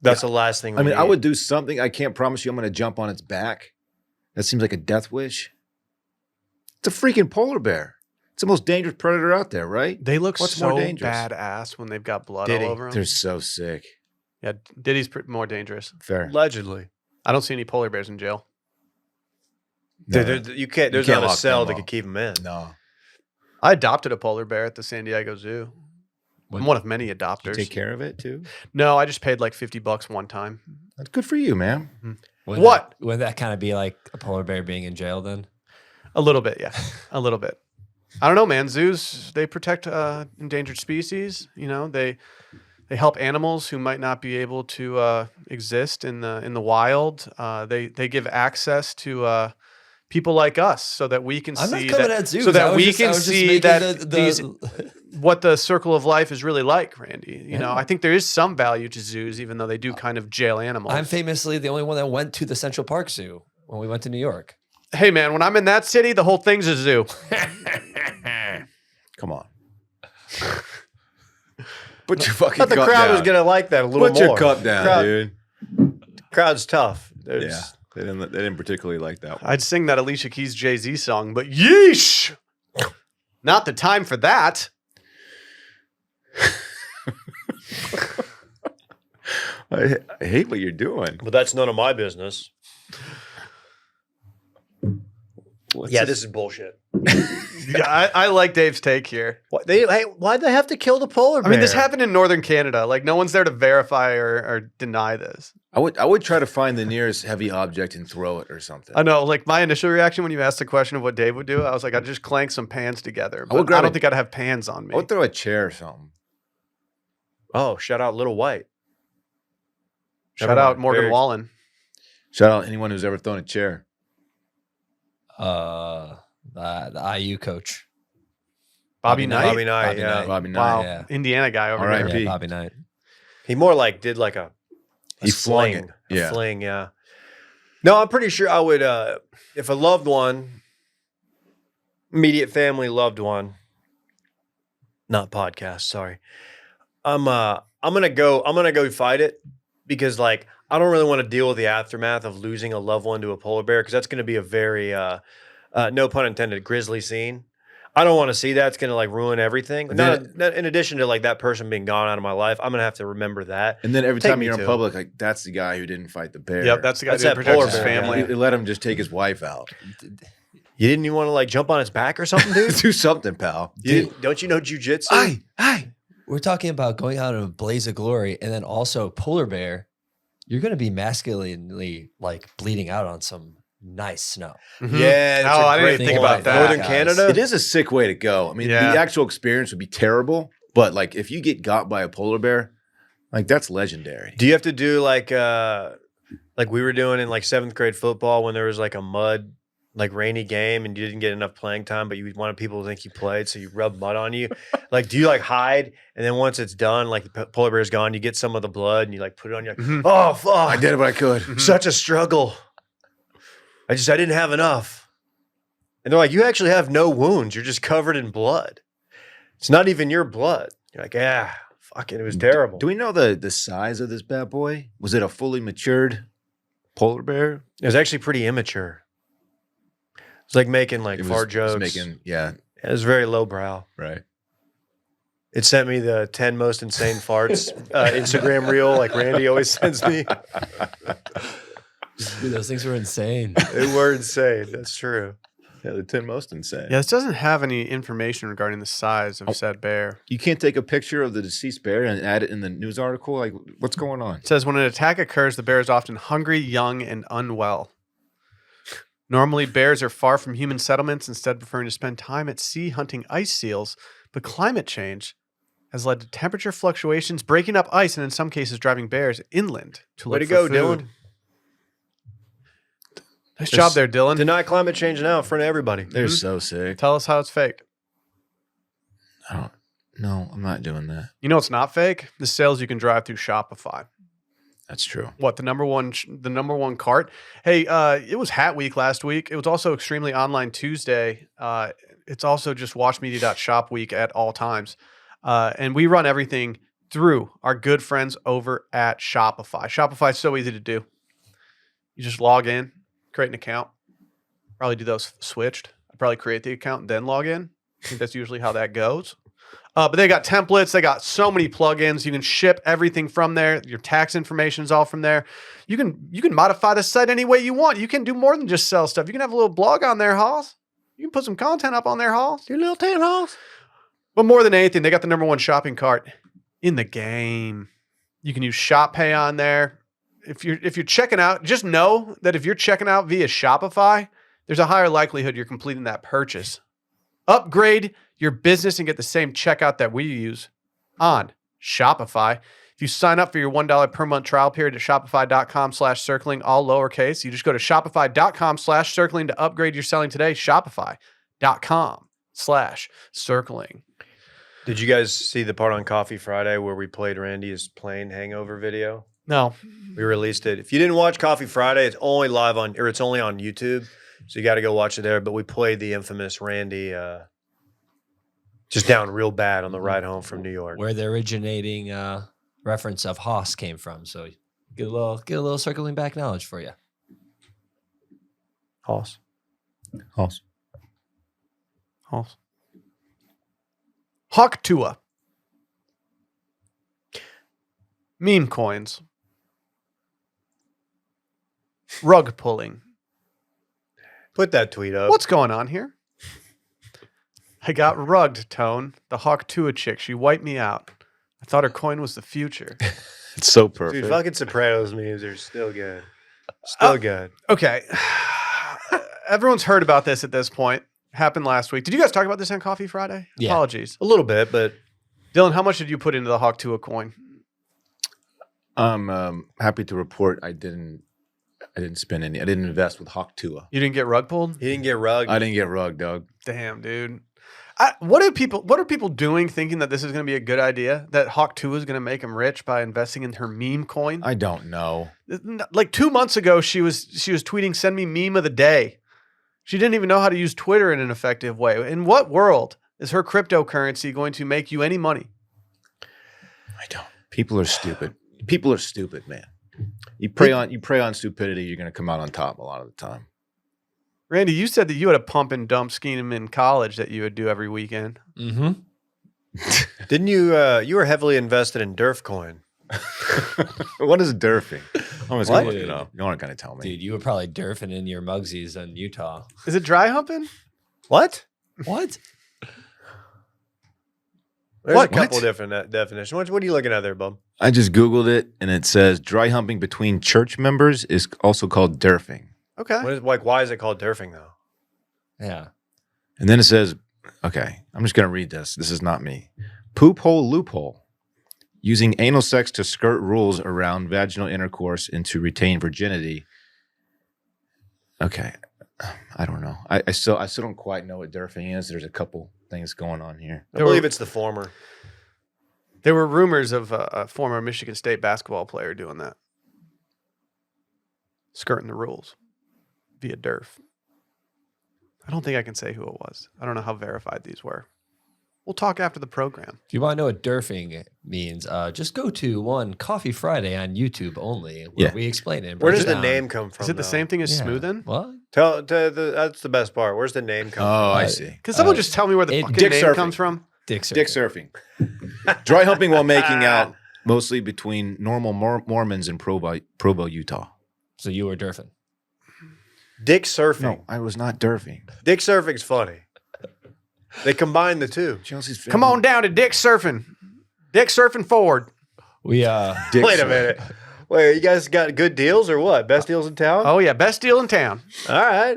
That's the last thing. I mean, I need. would do something. I can't promise you I'm going to jump on its back. That seems like a death wish. It's a freaking polar bear. It's the most dangerous predator out there, right? They look What's so more dangerous? badass when they've got blood Diddy. all over them. They're so sick. Yeah, Diddy's more dangerous. Fair. Allegedly. I don't see any polar bears in jail. No. You can't. There's can't not a lock cell them that up. could keep him in. No. I adopted a polar bear at the San Diego Zoo. I'm one of many You adopters. take care of it too? No, I just paid like $50 one time. That's good for you, man. Wouldn't that kind of be like a polar bear being in jail then? A little bit, yeah. A little bit. I don't know, man. Zoos, they protect endangered species. You know, they help animals who might not be able to exist in the wild. They give access to people like us so that we can I'm see not coming that, at zoos. so that I was we just- I can was just see making that the- these what the circle of life is really like, Randy. You know, I think there is some value to zoos, even though they do kind of jail animals. I'm famously the only one that went to the Central Park Zoo when we went to New York. Hey, man, when I'm in that city, the whole thing's a zoo. Come on. Put your fucking I thought the cup crowd down. was gonna like that a little Put more. your cup down, Crowd- dude. Crowd's tough. Yeah, they didn't particularly like that one. I'd sing that Alicia Keys Jay-Z song, but yeesh, not the time for that. I hate what you're doing. But that's none of my business. This is bullshit. Yeah, I like Dave's take here. Why'd they have to kill the polar I bear? mean, this happened in northern Canada. Like, no one's there to verify or deny this. I would try to find the nearest heavy object and throw it or something. I know, like, my initial reaction when you asked the question of what Dave would do, I was like, I'd just clank some pans together. I would But grab I don't a- think I'd have pans on me. I would throw a chair or something. Oh, shout out Little White. Shout Never out mind. Morgan Very- Wallen. Shout out anyone who's ever thrown a chair. The IU coach. Bobby Knight. Bobby Knight, yeah. Bobby Knight. Wow. Yeah. Indiana guy over All right. there. RIP. Yeah, Bobby Knight. He more like did like a He flung sling. it. A Yeah. fling, yeah. No, I'm pretty sure I would if a loved one, immediate family loved one, not podcast, sorry. I'm gonna go fight it because like I don't really want to deal with the aftermath of losing a loved one to a polar bear because that's gonna be a very no pun intended, grisly scene. I don't want to see that. It's going to like ruin everything. And Not in addition to like that person being gone out of my life, I'm going to have to remember that. And then every Take time me you're in to. public, like that's the guy who didn't fight the bear. Yep, that's the guy That's who that protects polar his bear, family. They let him just take his wife out. You didn't even want to like jump on its back or something, dude? Do something, pal. Don't you know jujitsu? Hey. We're talking about going out in a blaze of glory, and then also polar bear. You're going to be masculinely like bleeding out on some nice snow. Mhm. Yeah. that's Oh, a I didn't great even think point. about that. Northern guys. Canada? It is a sick way to go. I mean, Yeah. the actual experience would be terrible, but like if you get got by a polar bear, like that's legendary. Do you have to do like we were doing in like 7th grade football when there was like a mud, like rainy game and you didn't get enough playing time, but you wanted people to think you played, so you rub mud on you? Like, do you like hide and then once it's done, like the polar bear's gone, you get some of the blood and you like put it on you? Like, Mhm. oh fuck! I did what I could. Such a struggle. I didn't have enough. And they're like, you actually have no wounds. You're just covered in blood. It's not even your blood. You're like, yeah, fucking, it was terrible. Do we know the size of this bad boy? Was it a fully matured polar bear? It was actually pretty immature. It's like making like It fart was jokes. making, yeah, It was very lowbrow. right. It sent me the 10 most insane farts Instagram reel, like Randy always sends me. Dude, those things were insane. They were insane. That's true. Yeah, the 10 most insane. Yeah, this doesn't have any information regarding the size of said bear. You can't take a picture of the deceased bear and add it in the news article? Like, what's going on? It says when an attack occurs, the bear is often hungry, young, and unwell. Normally, bears are far from human settlements, instead preferring to spend time at sea hunting ice seals. But climate change has led to temperature fluctuations, breaking up ice, and in some cases, driving bears inland to Way look to for go, food. Dylan. Nice job there, Dylan. Deny climate change now in front of everybody. They're so sick. Tell us how it's fake. No, I'm not doing that. You know what's not fake? The sales you can drive through Shopify. That's true. What, the number one cart? Hey, it was Hat Week last week. It was also Extremely Online Tuesday. It's also just watchmedia.shop week at all times. And we run everything through our good friends over at Shopify. Shopify is so easy to do. You just log in, create an account. Probably do those switched. I'd probably create the account and then log in. I think that's usually how that goes. But they got templates. They got so many plugins. You can ship everything from there. Your tax information is all from there. You can modify the site any way you want. You can do more than just sell stuff. You can have a little blog on there, Halls. You can put some content up on there, Halls. Your little tan house. But more than anything, they got the number one shopping cart in the game. You can use Shop Pay on there. If you're checking out, just know that if you're checking out via Shopify, there's a higher likelihood you're completing that purchase. Upgrade your business and get the same checkout that we use on Shopify. If you sign up for your $1 per month trial period at shopify.com/circling, all lowercase, you just go to shopify.com/circling to upgrade your selling today. Shopify.com/circling. Did you guys see the part on Coffee Friday where we played Randy's plane hangover video? No. We released it. If you didn't watch Coffee Friday, it's only it's only on YouTube. So you got to go watch it there. But we played the infamous Randy just down real bad on the ride home from New York. Where the originating reference of Haas came from. So get a little circling back knowledge for you. Hoss. Hawk Tuah. Meme coins. Rug pulling. Put that tweet up. What's going on here? I got rugged, Tone. The Hawk Tuah chick. She wiped me out. I thought her coin was the future. It's so perfect. Dude, fucking Sopranos memes are still good. Still good. Okay. Everyone's heard about this at this point. Happened last week. Did you guys talk about this on Coffee Friday? Yeah. Apologies. A little bit, but Dylan, how much did you put into the Hawk Tuah coin? I'm happy to report I didn't spend any. I didn't invest with Hawk Tuah. You didn't get rug pulled? he didn't get rugged. I didn't get rugged, dog. Damn, dude. What are people doing thinking that this is going to be a good idea? That Hawk Tuah is going to make him rich by investing in her meme coin? I don't know. Like 2 months ago, she was tweeting, "Send me meme of the day." She didn't even know how to use Twitter in an effective way. In what world is her cryptocurrency going to make you any money? I don't. People are stupid. People are stupid, man. You prey on stupidity, you're going to come out on top a lot of the time. Randy, you said that you had a pump and dump scheme in college that you would do every weekend. Mm-hmm. Didn't you? You were heavily invested in Durf coin. What is derfing? I'm just going to What? look it up. You aren't going to tell me. Dude, you were probably durfing in your mugsies in Utah. Is it dry humping? What? What? There's What? a couple What? different definitions. What are you looking at there, bub? I just Googled it, and it says dry humping between church members is also called derfing. Okay. Why is it called Durfing though? Yeah. And then it says, okay, I'm just going to read this. This is not me. Poop hole loophole. Using anal sex to skirt rules around vaginal intercourse and to retain virginity. Okay. I don't know. I still don't quite know what derfing is. There's a couple things going on here. I believe it's the former. There were rumors of a former Michigan State basketball player doing that. Skirting the rules via derf. I don't think I can say who it was. I don't know how verified these were. We'll talk after the program. If you want to know what durfing means, just go to Coffee Friday on YouTube only, where we explain it. and Where break does it the down. name come from? Is it the though? same thing as Yeah. smoothing? What? That's the best part. Where's the name come Oh, I Uh, see. Can someone just tell me where the it- fucking Dick name surfing. comes from? Dick surfing. Dick surfing. Dry humping while making out, mostly between normal Mormons in Provo, Utah. So you were durfing. from? Dick surfing. No, I was not derfing. Dick surfing's funny. They combine the two. Chelsea's Come on down to Dick Surfing. Dick Surfing Forward. We Dick Wait a surfing. minute. Wait, you guys got good deals or what? Best deals in town? Oh, yeah. Best deal in town. All right.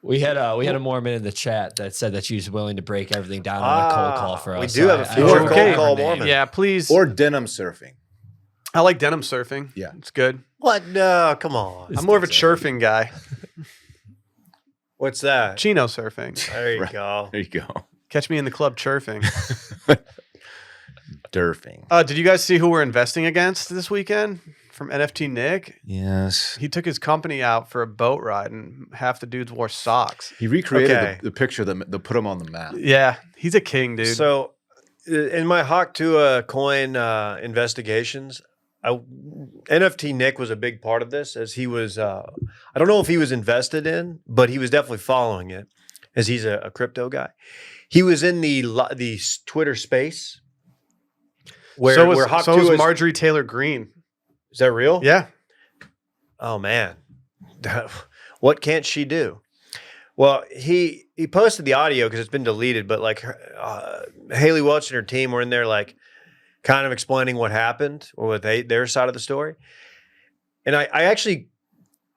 we had a Mormon in the chat that said that she was willing to break everything down on a cold call for us. We do have a I- I future don't cold remember call her name. Mormon. Yeah, please. Or denim surfing. I like denim surfing. Yeah. It's good. What? No, come on. I'm more of a churfing guy. What's that? Chino surfing. There you Right. go. There you go. Catch me in the club churfing. Derfing. Did you guys see who we're investing against this weekend from NFT Nick? Yes. He took his company out for a boat ride, and half the dudes wore socks. He recreated Okay. the picture that put him on the map. Yeah, he's a king, dude. So, in my Hawk Tuah coin investigations, NFT Nick was a big part of this, as he was. I don't know if he was invested in, but he was definitely following it, as he's a crypto guy. He was in the Twitter space. Where Hawk so was Tuah Marjorie Taylor Greene. is that real? Yeah. Oh man, what can't she do? Well, he posted the audio because it's been deleted, but like Haley Welch and her team were in there, like kind of explaining what happened or what their side of the story. And I actually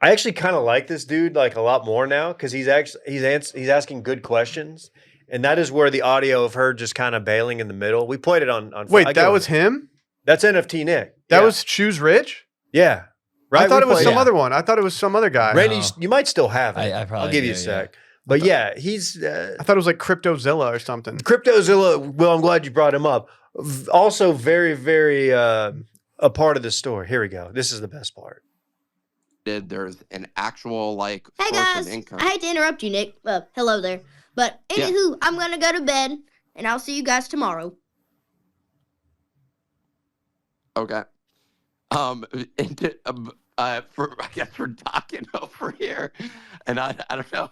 kind of like this dude like a lot more now because he's asking good questions, and that is where the audio of her just kind of bailing in the middle. We played it on. Wait, that was him? That's NFT Nick. That Yeah. was Shoes Rich? Yeah. Right. I thought We it was played some other one. I thought it was some other guy. Randy, you might still have it. I probably I'll give you a do, sec. But yeah, he's I thought it was like CryptoZilla or something. CryptoZilla. Well, I'm glad you brought him up. Also, very, very a part of the story. Here we go. This is the best part. There's an actual like Hey source guys, of income. I hate to interrupt you, Nick. Hello there. But anywho, I'm gonna go to bed, and I'll see you guys tomorrow. Okay. For I guess we're talking over here, and I don't know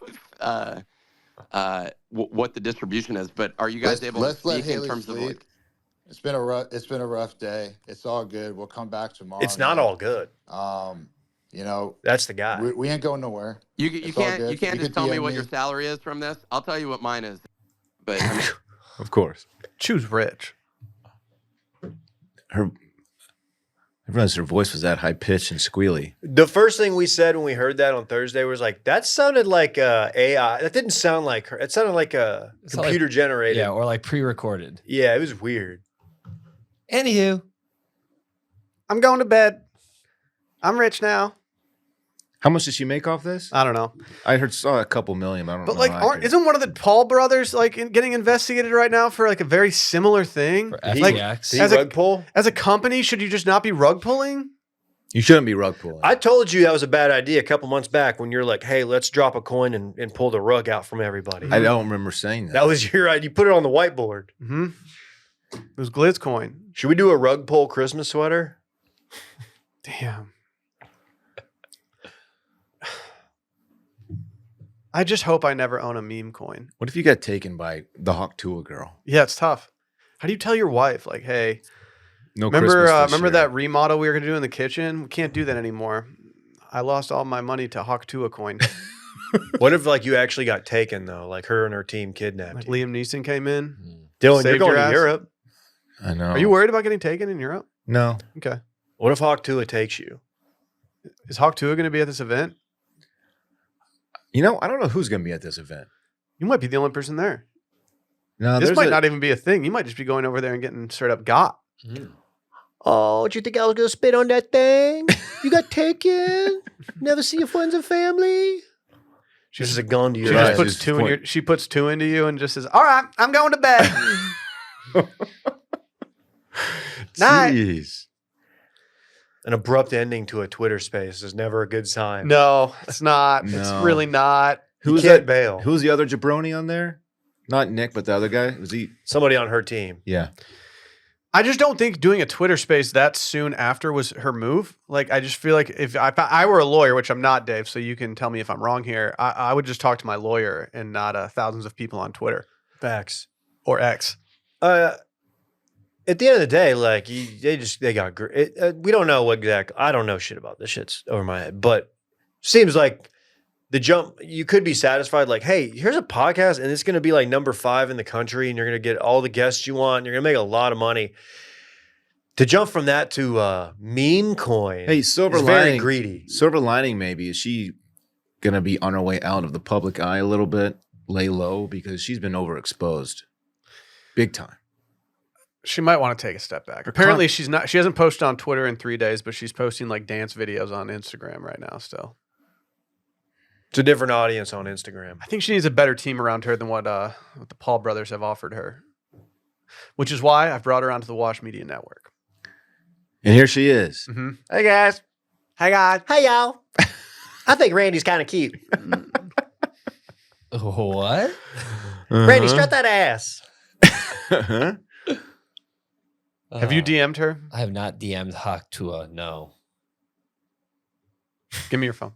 if, what the distribution is, but are you guys able to speak in terms of like? It's been a rough day. It's all good. We'll come back tomorrow. It's not all good. You know, That's the guy. we ain't going nowhere. You It's can't all you good. can't You just can tell me DM what me. your salary is from this. I'll tell you what mine is, but I mean, Of course. Choose rich. I realized her voice was that high pitched and squealy. The first thing we said when we heard that on Thursday was like, that sounded like AI. That didn't sound like her. It sounded like a computer generated. Yeah, or like pre-recorded. Yeah, it was weird. Anywho, I'm going to bed. I'm rich now. How much did she make off this? I don't know. I saw a couple million. But I don't But know. like, how accurate. isn't one of the Paul brothers like getting investigated right now for like a very similar thing? for Like, FTX. See As a- rug pull? as a company, should you just not be rug pulling? You shouldn't be rug pulling. I told you that was a bad idea a couple months back when you're like, hey, let's drop a coin and pull the rug out from everybody. I don't remember saying that. That was your idea. You put it on the whiteboard. Mm-hmm. It was Glitzcoin. Should we do a rug pull Christmas sweater? Damn. I just hope I never own a meme coin. What if you got taken by the Hawk Tuah girl? Yeah, it's tough. How do you tell your wife, like, hey, No remember Christmas this remember year. that remodel we were gonna do in the kitchen? We can't do that anymore. I lost all my money to Hawk Tuah coin. What if like you actually got taken though? Like her and her team kidnapped Like you. Liam Neeson came in. Dylan, you're saved going your to ass? Europe. I know. Are you worried about getting taken in Europe? No. Okay. What if Hawk Tuah takes you? Is Hawk Tuah gonna be at this event? You know, I don't know who's going to be at this event. You might be the only person there. No, This there's might a- not even be a thing. You might just be going over there and getting straight up got. Oh, did you think I was gonna spit on that thing? You got taken? Never see your friends and family? She's just a gun to She your Right, just eyes. puts just two in point- your. She puts two into you and just says, "All right, I'm going to bed." Night. Jeez. An abrupt ending to a Twitter space is never a good sign. No, it's not. It's No. really not. Who's can't that? bail. Who's the other jabroni on there? Not Nick, but the other guy. Was he? Somebody on her team. Yeah. I just don't think doing a Twitter space that soon after was her move. Like, I just feel like if I were a lawyer, which I'm not, Dave, so you can tell me if I'm wrong here, I would just talk to my lawyer and not thousands of people on Twitter Facts. or X. At the end of the day, like they got great. We don't know what exactly. I don't know shit about this. Shit's over my head. But seems like the jump. You could be satisfied. Like, hey, here's a podcast, and it's going to be like number 5 in the country, and you're going to get all the guests you want. And you're going to make a lot of money. To jump from that to meme coin, Hey, silver is very lining. greedy. Silver lining, maybe. Is she going to be on her way out of the public eye a little bit? Lay low because she's been overexposed, big time. She might want to take a step back. Apparently, she's not. She hasn't posted on Twitter in 3 days, but she's posting like dance videos on Instagram right now. Still, It's a different audience on Instagram. I think she needs a better team around her than what the Paul brothers have offered her. Which is why I've brought her onto the Wash Media Network. And here she is. Mm-hmm. Hey guys. Hey guys. Hey y'all. I think Randy's kind of cute. What? Randy, strut that ass. Uh-huh. Have you DM'd her? I have not DM'd Hawk Tuah. No. Give me your phone.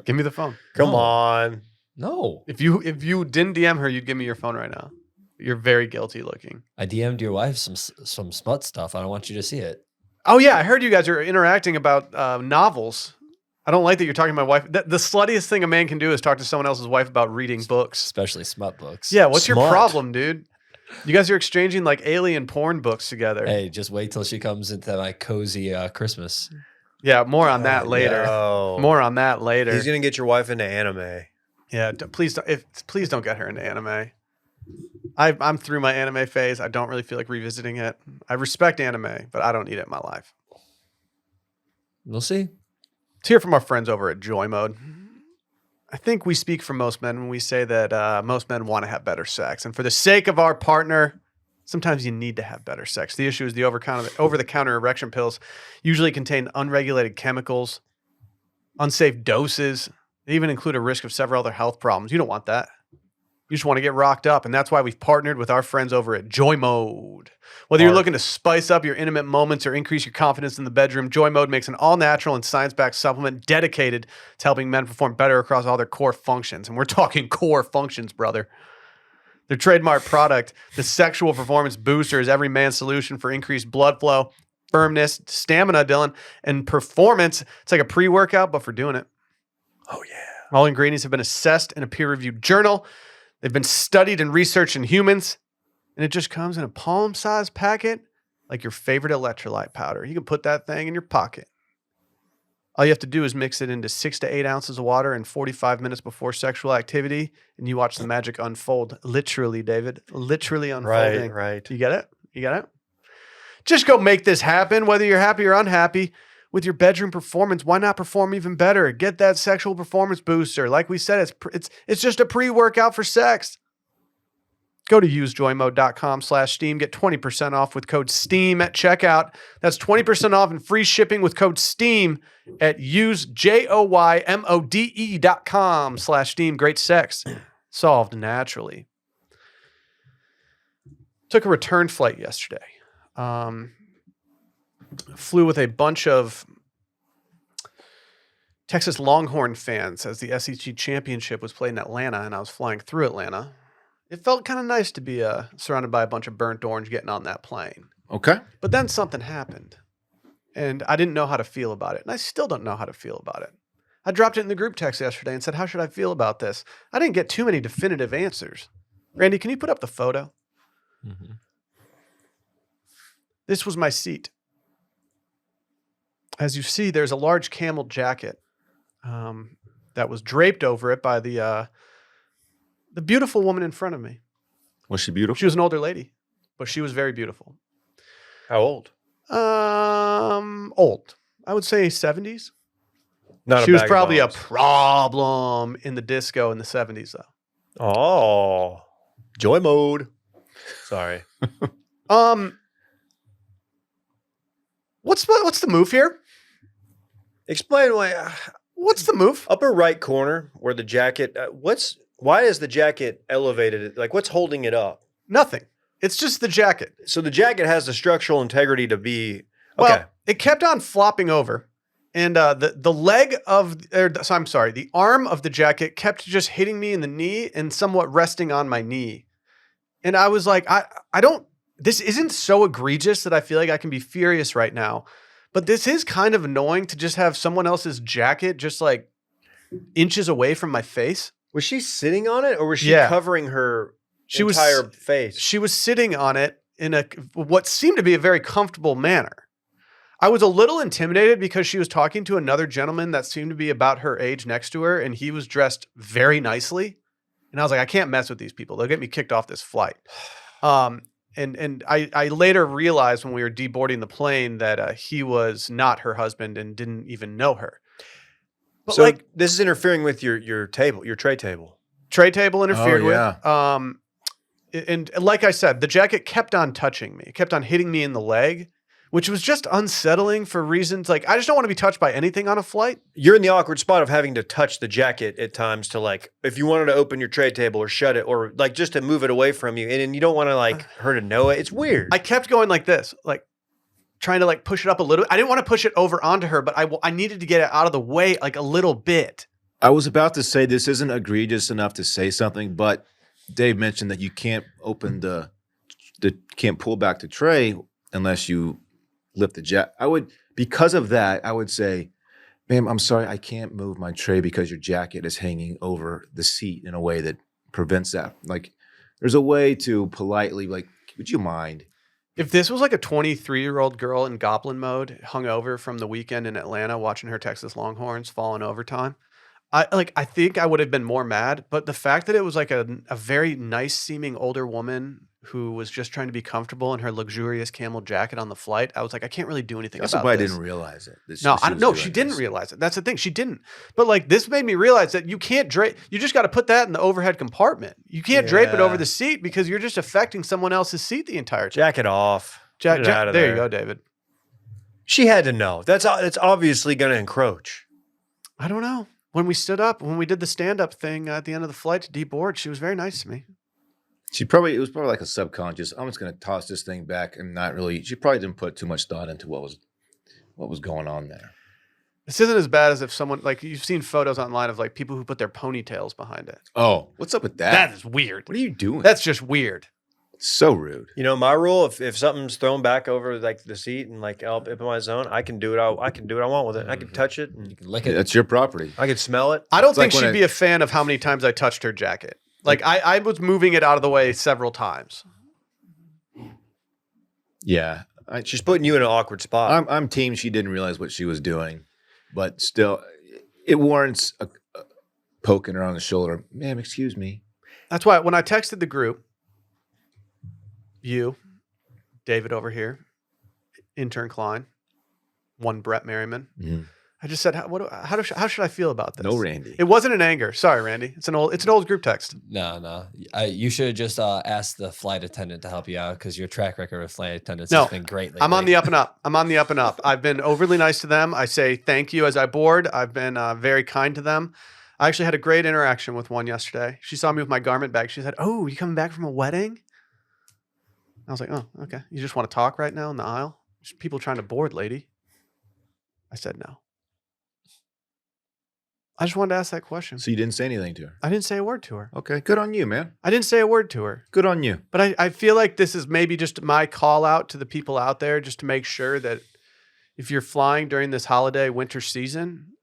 Give me the phone. Come No. on. No. If you didn't DM her, you'd give me your phone right now. You're very guilty looking. I DM'd your wife some smut stuff. I don't want you to see it. Oh yeah, I heard you guys are interacting about novels. I don't like that you're talking to my wife. The sluttiest thing a man can do is talk to someone else's wife about reading books. Especially smut books. Yeah, what's your Smut. problem, dude? You guys are exchanging like alien porn books together. Hey, just wait till she comes into my cozy Christmas. Yeah, more on that later. No. More on that later. He's gonna get your wife into anime. Yeah, please don't get her into anime. I'm through my anime phase. I don't really feel like revisiting it. I respect anime, but I don't need it in my life. We'll see. Let's hear from our friends over at Joy Mode. I think we speak for most men when we say that most men want to have better sex. And for the sake of our partner, sometimes you need to have better sex. The issue is the over-the-counter erection pills usually contain unregulated chemicals, unsafe doses. They even include a risk of several other health problems. You don't want that. You just want to get rocked up. And that's why we've partnered with our friends over at Joy Mode. Whether you're looking to spice up your intimate moments or increase your confidence in the bedroom, Joy Mode makes an all-natural and science-backed supplement dedicated to helping men perform better across all their core functions. And we're talking core functions, brother. Their trademark product, the Sexual Performance Booster, is every man's solution for increased blood flow, firmness, stamina, Dylan, and performance. It's like a pre-workout, but for doing it. Oh, yeah. All ingredients have been assessed in a peer-reviewed journal. They've been studied and researched in humans, and it just comes in a palm-sized packet like your favorite electrolyte powder. You can put that thing in your pocket. All you have to do is mix it into 6 to 8 ounces of water in 45 minutes before sexual activity, and you watch the magic unfold. Literally, David. Literally unfolding. Right. You get it? You got it? Just go make this happen, whether you're happy or unhappy. With your bedroom performance, why not perform even better? Get that Sexual Performance Booster. Like we said, it's just a pre-workout for sex. Go to usejoymode.com/steam. Get 20% off with code STEAM at checkout. That's 20% off and free shipping with code STEAM at usejoymode.com/steam. Great sex solved naturally. Took a return flight yesterday. Flew with a bunch of Texas Longhorn fans as the SEC championship was played in Atlanta, and I was flying through Atlanta. It felt kind of nice to be surrounded by a bunch of burnt orange getting on that plane. Okay. But then something happened, and I didn't know how to feel about it, and I still don't know how to feel about it. I dropped it in the group text yesterday and said, how should I feel about this? I didn't get too many definitive answers. Randy, can you put up the photo? Mm-hmm. This was my seat. As you see, there's a large camel jacket that was draped over it by the beautiful woman in front of me. Was she beautiful? She was an older lady, but she was very beautiful. How old? Old. I would say 70s. Not she a was bag of probably a bones. problem in the disco in the 70s, though. Oh, Joy Mode. Sorry. What's the move here? Explain why. What's the move? Upper right corner where the jacket. Why is the jacket elevated? Like, what's holding it up? Nothing. It's just the jacket. So the jacket has the structural integrity to be. Okay. Well, it kept on flopping over, and the arm of the jacket kept just hitting me in the knee and somewhat resting on my knee, and I was like, I don't. This isn't so egregious that I feel like I can be furious right now, but this is kind of annoying to just have someone else's jacket just like inches away from my face. Was she sitting on it, or was she covering her entire face? She was sitting on it in what seemed to be a very comfortable manner. I was a little intimidated because she was talking to another gentleman that seemed to be about her age next to her, and he was dressed very nicely. And I was like, I can't mess with these people. They'll get me kicked off this flight. And I later realized when we were deboarding the plane that he was not her husband and didn't even know her. But so this is interfering with your table, your tray table. Tray table interfered with. Yeah. And like I said, the jacket kept on touching me. It kept on hitting me in the leg, which was just unsettling for reasons like I just don't want to be touched by anything on a flight. You're in the awkward spot of having to touch the jacket at times to like, if you wanted to open your tray table or shut it or like just to move it away from you. And you don't want to like her to know it. It's weird. I kept going like this, like trying to like push it up a little. I didn't want to push it over onto her, but I needed to get it out of the way like a little bit. I was about to say this isn't egregious enough to say something, but Dave mentioned that you can't open can't pull back the tray unless you lift the jacket. Because of that, I would say, ma'am, I'm sorry, I can't move my tray because your jacket is hanging over the seat in a way that prevents that. Like, there's a way to politely, like, would you mind? If this was like a 23-year-old girl in goblin mode, hungover from the weekend in Atlanta, watching her Texas Longhorns fall in overtime, I think I would have been more mad. But the fact that it was like a very nice seeming older woman who was just trying to be comfortable in her luxurious camel jacket on the flight. I was like, I can't really do anything Also, about probably this. didn't realize it. She didn't realize it. That's the thing. She didn't. But like this made me realize that you can't drape. You just got to put that in the overhead compartment. You can't drape it over the seat because you're just affecting someone else's seat the entire time. Jacket off. Get it out of there you go, David. She had to know. That's obviously going to encroach. I don't know. When we stood up, when we did the stand-up thing at the end of the flight to deboard, she was very nice to me. It was probably like a subconscious. I'm just going to toss this thing back and not really. She probably didn't put too much thought into what was going on there. This isn't as bad as if someone like you've seen photos online of like people who put their ponytails behind it. Oh, what's up with that? That is weird. What are you doing? That's just weird. It's so rude. You know, my rule: if something's thrown back over like the seat and like up in my zone, I can do what I want with it. I can touch it. And You can lick it. That's your property. I can smell it. I don't It's think like when she'd be a fan of how many times I touched her jacket. Like I was moving it out of the way several times. Yeah, She's putting you in an awkward spot. I'm team. She didn't realize what she was doing, but still, it warrants a poking her on the shoulder. Ma'am, excuse me. That's why when I texted the group, you, David over here, intern Klein, one Brett Merriman. Mhm. I just said, how should I feel about this? No, Randy. It wasn't an anger. Sorry, Randy. It's an old group text. No. You should have just asked the flight attendant to help you out because your track record with flight attendants No, has been great lately. I'm on the up and up. I've been overly nice to them. I say thank you as I board. I've been very kind to them. I actually had a great interaction with one yesterday. She saw me with my garment bag. She said, "Oh, you coming back from a wedding?" I was like, "Oh, okay. You just want to talk right now in the aisle? There's people trying to board, lady." I said no. I just wanted to ask that question. So you didn't say anything to her? I didn't say a word to her. Okay, good on you, man. I didn't say a word to her. Good on you. But I feel like this is maybe just my call out to the people out there just to make sure that if you're flying during this holiday winter season,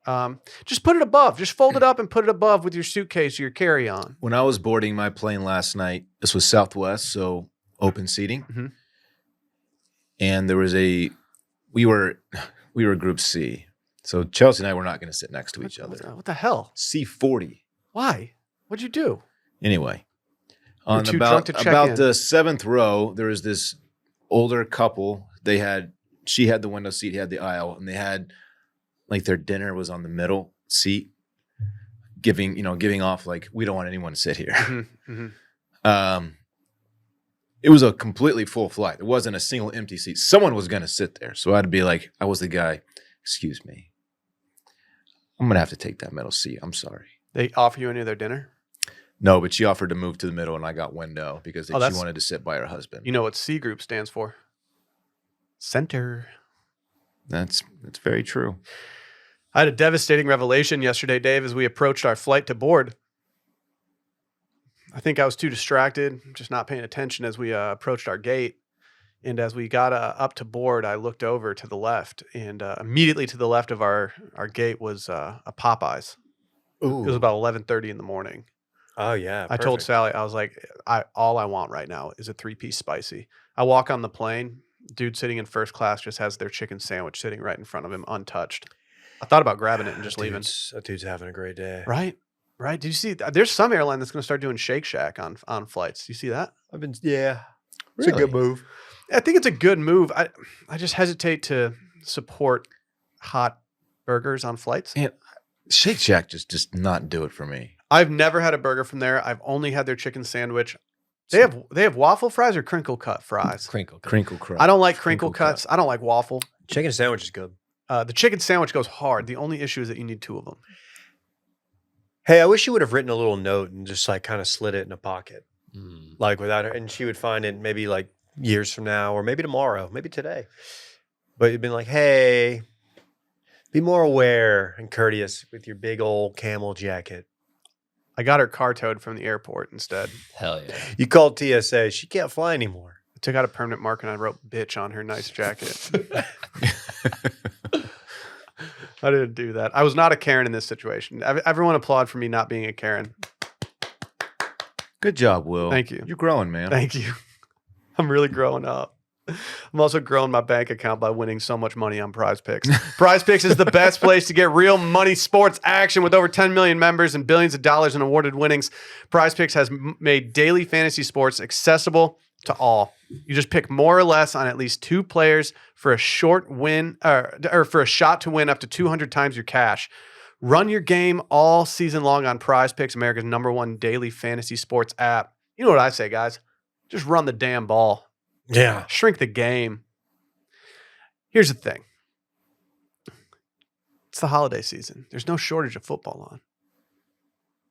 just put it above. Just fold it up and put it above with your suitcase or your carry-on. When I was boarding my plane last night, this was Southwest, so open seating. Mhm. And there was we were Group C. So Chelsea and I were not going to sit next to each other. What the hell? C40. Why? What'd you do? Anyway, You're on too drunk to check in. about the seventh row, there was this older couple. She had the window seat, he had the aisle, and they had like their dinner was on the middle seat, giving off like we don't want anyone to sit here. Mm-hmm, mm-hmm. It was a completely full flight. It wasn't a single empty seat. Someone was going to sit there, so I had to be like, I was the guy. Excuse me. I'm going to have to take that middle seat. I'm sorry. They offer you any of their dinner? No, but she offered to move to the middle, and I got window because she wanted to sit by her husband. You know what C group stands for? Center. That's very true. I had a devastating revelation yesterday, Dave, as we approached our flight to board. I think I was too distracted, just not paying attention as we approached our gate. And as we got up to board, I looked over to the left, and immediately to the left of our gate was a Popeyes. Ooh. It was about 11:30 in the morning. Oh, yeah. I told perfect. Sally, I was like, all I want right now is a 3-piece spicy. I walk on the plane, dude sitting in first class just has their chicken sandwich sitting right in front of him, untouched. I thought about grabbing it and just leaving. That dude's having a great day. Right? Did you see? There's some airline that's going to start doing Shake Shack on flights. You see that? It's Really? a good move. I think it's a good move. I just hesitate to support hot burgers on flights. And Shake Shack just does not do it for me. I've never had a burger from there. I've only had their chicken sandwich. They have waffle fries or crinkle cut fries. Crinkle. Crinkle crust. I don't like crinkle cuts. I don't like waffle. Chicken sandwich is good. The chicken sandwich goes hard. The only issue is that you need 2 of them. Hey, I wish you would have written a little note and just like kind of slid it in a pocket. Mm. Like without her, and she would find it maybe like years from now, or maybe tomorrow, maybe today. But you'd been like, hey, be more aware and courteous with your big old camel jacket. I got her car towed from the airport instead. Hell yeah. You called TSA. She can't fly anymore. I took out a permanent marker and I wrote "bitch" on her nice jacket. I didn't do that. I was not a Karen in this situation. Everyone applaud for me not being a Karen. Good job, Will. Thank you. You're growing, man. Thank you. I'm really growing up. I'm also growing my bank account by winning so much money on Prize Picks. Prize Picks is the best place to get real money sports action with over 10 million members and billions of dollars in awarded winnings. Prize Picks has made daily fantasy sports accessible to all. You just pick more or less on at least 2 players for a short win or for a shot to win up to 200 times your cash. Run your game all season long on Prize Picks, America's #1 daily fantasy sports app. You know what I say, guys? Just run the damn ball. Yeah. Shrink the game. Here's the thing. It's the holiday season. There's no shortage of football on.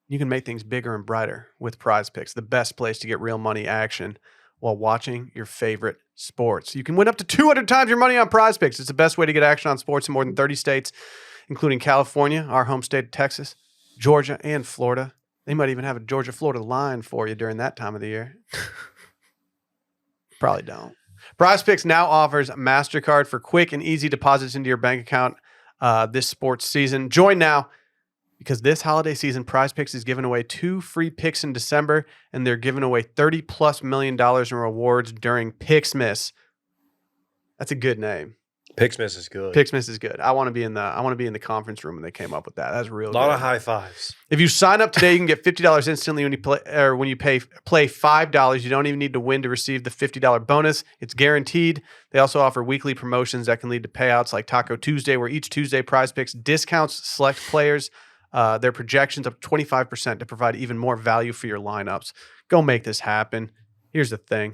You can make things bigger and brighter with Prize Picks, the best place to get real money action while watching your favorite sports. You can win up to 200 times your money on Prize Picks. It's the best way to get action on sports in more than 30 states, including California, our home state of Texas, Georgia, and Florida. They might even have a Georgia-Florida line for you during that time of the year. Probably don't. Prize Picks now offers MasterCard for quick and easy deposits into your bank account this sports season. Join now because this holiday season, Prize Picks is giving away 2 free picks in December, and they're giving away $30+ million in rewards during Pixmas. That's a good name. Pixmas is good. Pixmas is good. I want to be in the conference room when they came up with that. That's real. A lot good. of high fives. If you sign up today, you can get $50 instantly when you play, or when you play $5. You don't even need to win to receive the $50 bonus. It's guaranteed. They also offer weekly promotions that can lead to payouts like Taco Tuesday, where each Tuesday Prize Picks discounts select players, their projections up 25% to provide even more value for your lineups. Go make this happen. Here's the thing.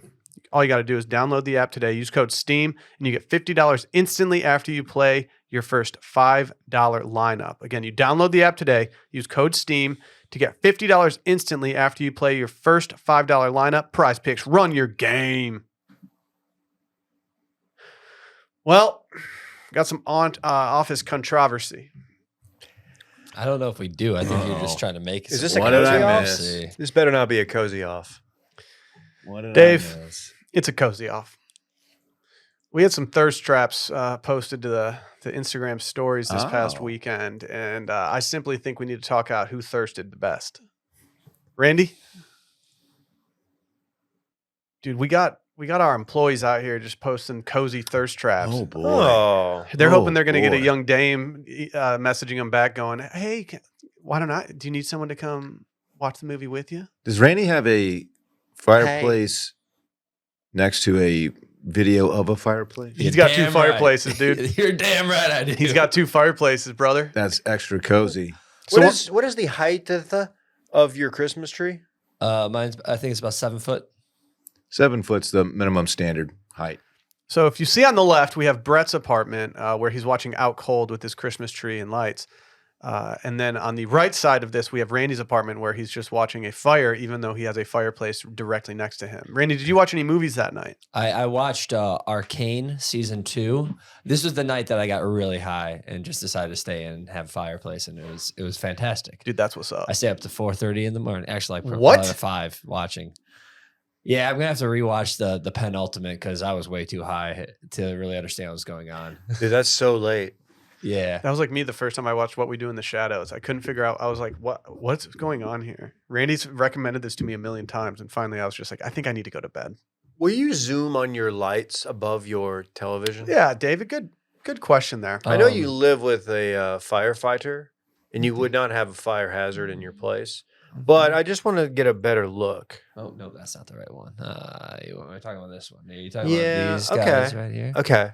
All you got to do is download the app today, use code STEAM, and you get $50 instantly after you play your first $5 lineup. Again, you download the app today, use code STEAM to get $50 instantly after you play your first $5 lineup. Prize Picks, run your game. Well, got some office controversy. I don't know if we do. I think you're just trying to make. Is this a What did cozy I off? miss? This better not be a cozy off. What did Dave, I miss? it's a cozy off. We had some thirst traps posted to the Instagram stories this past weekend, and I simply think we need to talk out who thirsted the best. Randy? Dude, we got our employees out here just posting cozy thirst traps. Oh boy. Oh. They're hoping they're going to get a boy. young dame messaging them back going, hey, why don't I? Do you need someone to come watch the movie with you? Does Randy have a fireplace next to a video of a fireplace? He's got 2 fireplaces, dude. You're damn right I do. He's got 2 fireplaces, brother. That's extra cozy. What is the height of your Christmas tree? I think it's about 7 foot. 7 foot's the minimum standard height. So if you see on the left, we have Brett's apartment where he's watching Out Cold with his Christmas tree and lights. And then on the right side of this, we have Randy's apartment where he's just watching a fire, even though he has a fireplace directly next to him. Randy, did you watch any movies that night? I watched Arcane season 2. This was the night that I got really high and just decided to stay in and have a fireplace, and it was fantastic. Dude, that's what's up. I stayed up to 4:30 in the morning. Actually, like What? 5 watching. Yeah, I'm gonna have to rewatch the penultimate because I was way too high to really understand what was going on. Dude, that's so late. Yeah. That was like me the first time I watched What We Do in the Shadows. I couldn't figure out. I was like, what's going on here? Randy's recommended this to me a million times, and finally I was just like, I think I need to go to bed. Will you zoom on your lights above your television? Yeah, David, good question there. I know you live with a firefighter, and you would not have a fire hazard in your place. But I just want to get a better look. Oh no, that's not the right one. We're talking about this one. Are you talking about these guys right here? Okay.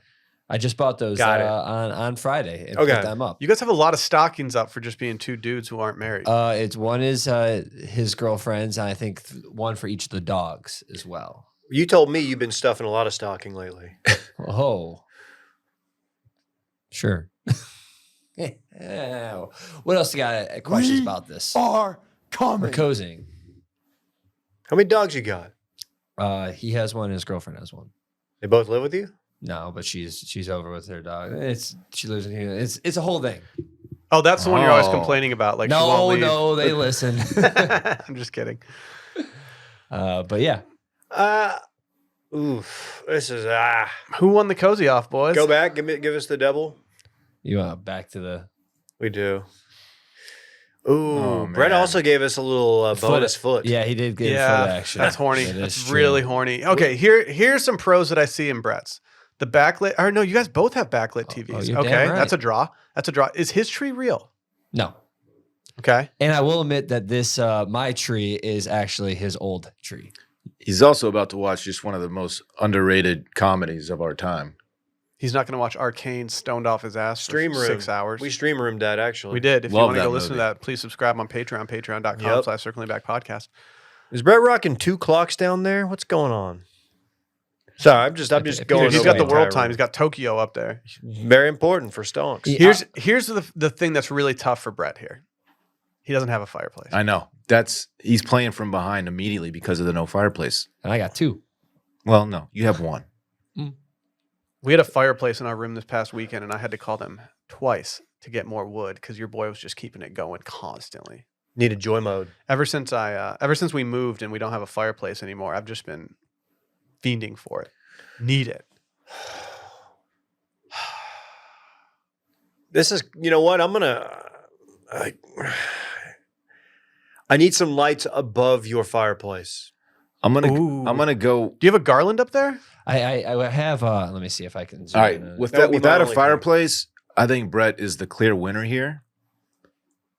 I just bought those on Friday and put them up. You guys have a lot of stockings up for just being 2 dudes who aren't married. It's one is his girlfriend's, and I think one for each of the dogs as well. You told me you've been stuffing a lot of stocking lately. Oh, sure. What else you got? Questions about this? Are coming. We're cozying. How many dogs you got? He has one. His girlfriend has one. They both live with you? No, but she's over with her dog. She lives in here. It's a whole thing. Oh, that's the one you're always complaining about. Like, she won't leave. No, they listen. I'm just kidding. But yeah. Oof. This is Who won the cozy off, boys? Go back. Give us the double. You want back to the? We do. Ooh, Brett also gave us a little bonus foot. Yeah, he did get foot action. That's horny. That That's is really true. horny. Okay, here's some pros that I see in Brett's. The backlit, or no, you guys both have backlit TVs. you're Okay, damn right. that's a draw. That's a draw. Is his tree real? No. Okay. And I will admit that this my tree is actually his old tree. He's also about to watch just one of the most underrated comedies of our time. He's not going to watch Arcane stoned off his ass Stream for room. 6 hours. We stream roomed that actually. We did. If you Love want to that go listen to movie. that, please subscribe on Patreon, patreon.com/circlingbackpodcast. Is Brett rocking 2 clocks down there? What's going on? Sorry, I'm just going. Dude, he's over got the entire world time. room. He's got Tokyo up there. Very important for stonks. Here's the thing that's really tough for Brett here. He doesn't have a fireplace. I know. He's playing from behind immediately because of the no fireplace. And I got 2. Well, no, you have 1. We had a fireplace in our room this past weekend, and I had to call them twice to get more wood because your boy was just keeping it going constantly. Needed joy mode. Ever since we moved and we don't have a fireplace anymore, I've just been fiending for it. Need it. This is, you know what? I need some lights above your fireplace. I'm gonna go. Do you have a garland up there? I have. Let me see if I can. Zoom All right, in. without a fireplace, I think Brett is the clear winner here.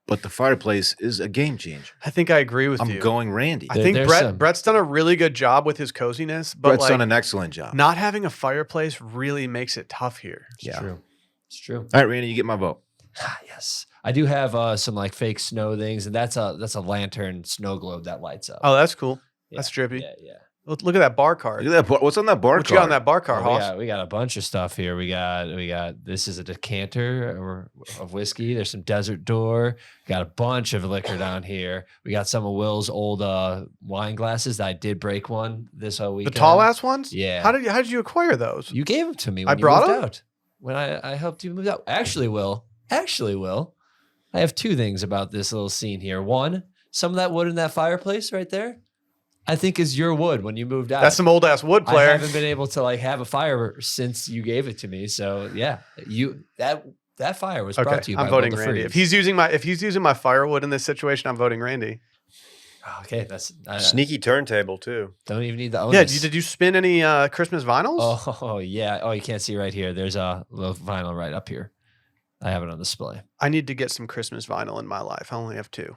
But the fireplace is a game changer. I think I agree with you. I'm going Randy. I think Brett's done a really good job with his coziness, but Brett's done an excellent job. Not having a fireplace really makes it tough here. It's true. It's true. All right, Randy, you get my vote. Yes, I do have some like fake snow things, and that's a lantern snow globe that lights up. Oh, that's cool. Yeah, That's trippy. Yeah. Look at that bar card. Look at that. What's on that bar What card? you got on that bar card, Hoss? We got a bunch of stuff here. We got this is a decanter of whiskey. There's some Desert Door. Got a bunch of liquor down here. We got some of Will's old wine glasses. I did break one this The weekend. tall ass ones? Yeah. How did you acquire those? You gave them to me I when you brought moved them? out. When I helped you move out. Actually, Will, I have 2 things about this little scene here. One, some of that wood in that fireplace right there, I think is your wood when you moved out. That's some old ass wood, player. I haven't been able to like have a fire since you gave it to me. So yeah, that fire was brought to you by I'm voting Will Randy. DeFreeze. If he's using my firewood in this situation, I'm voting Randy. Okay, that's Sneaky turntable too. Don't even need the Yeah, onus. did you spin any Christmas vinyls? Oh yeah. Oh, you can't see right here. There's a little vinyl right up here. I have it on display. I need to get some Christmas vinyl in my life. I only have 2.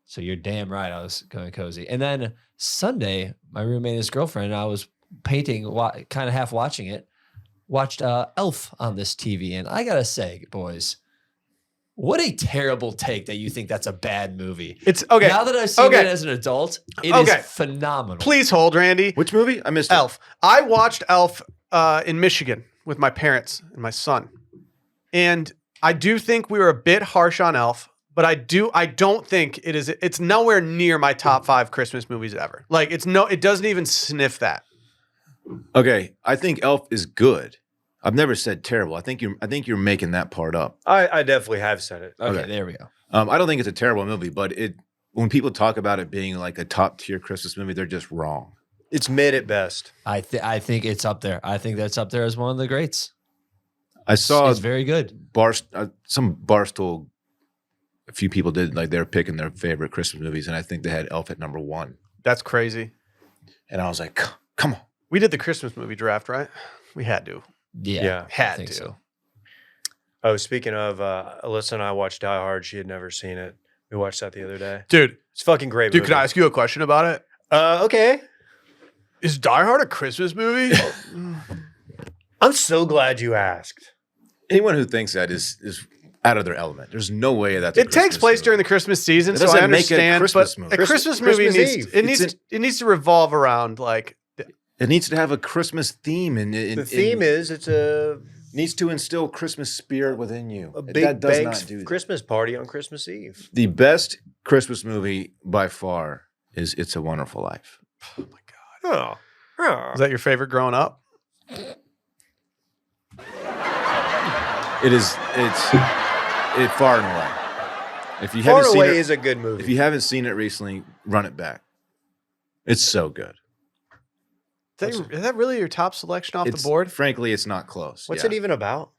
So you're damn right. I was going cozy. And then Sunday, my roommate and his girlfriend, I was painting, kind of half watching it, watched Elf on this TV. And I got to say, boys, what a terrible take that you think that's a bad movie. It's okay. Now that I've seen it as an adult, it is phenomenal. Please hold, Randy. Which movie? I missed it. Elf. I watched Elf in Michigan with my parents and my son. And I do think we were a bit harsh on Elf. But I don't think it's nowhere near my top 5 Christmas movies ever. Like it doesn't even sniff that. Okay, I think Elf is good. I've never said terrible. I think you're making that part up. I definitely have said it. Okay, there we go. I don't think it's a terrible movie, but when people talk about it being like a top tier Christmas movie, they're just wrong. It's mid at best. I think it's up there. I think that's up there as one of the greats. I saw it's very good. Some Barstool. A few people did like they were picking their favorite Christmas movies, and I think they had Elf at number 1. That's crazy. And I was like, come on. We did the Christmas movie draft, right? We had to. Yeah. Had I think to. so. Oh, speaking of, Alyssa and I watched Die Hard. She had never seen it. We watched that the other day. Dude. It's a fucking great Dude, movie. can I ask you a question about it? Okay. Is Die Hard a Christmas movie? I'm so glad you asked. Anyone who thinks that is out of their element. There's no way that's it takes place during the Christmas season, It so I doesn't make it a understand. Christmas But movie. a Christmas movie Christmas needs to revolve around like It needs to have a Christmas theme, and The theme is needs to instill Christmas spirit within you. a That big does baked not do that. Christmas party on Christmas Eve. The best Christmas movie by far is It's a Wonderful Life. Oh my god. Oh. Is that your favorite growing up? It's far and away. If you Far haven't seen Away it, is a good movie. if you haven't seen it recently, run it back. It's so good. Is that really your top selection off It's- the board? Frankly, it's not close. What's Yeah. it even about?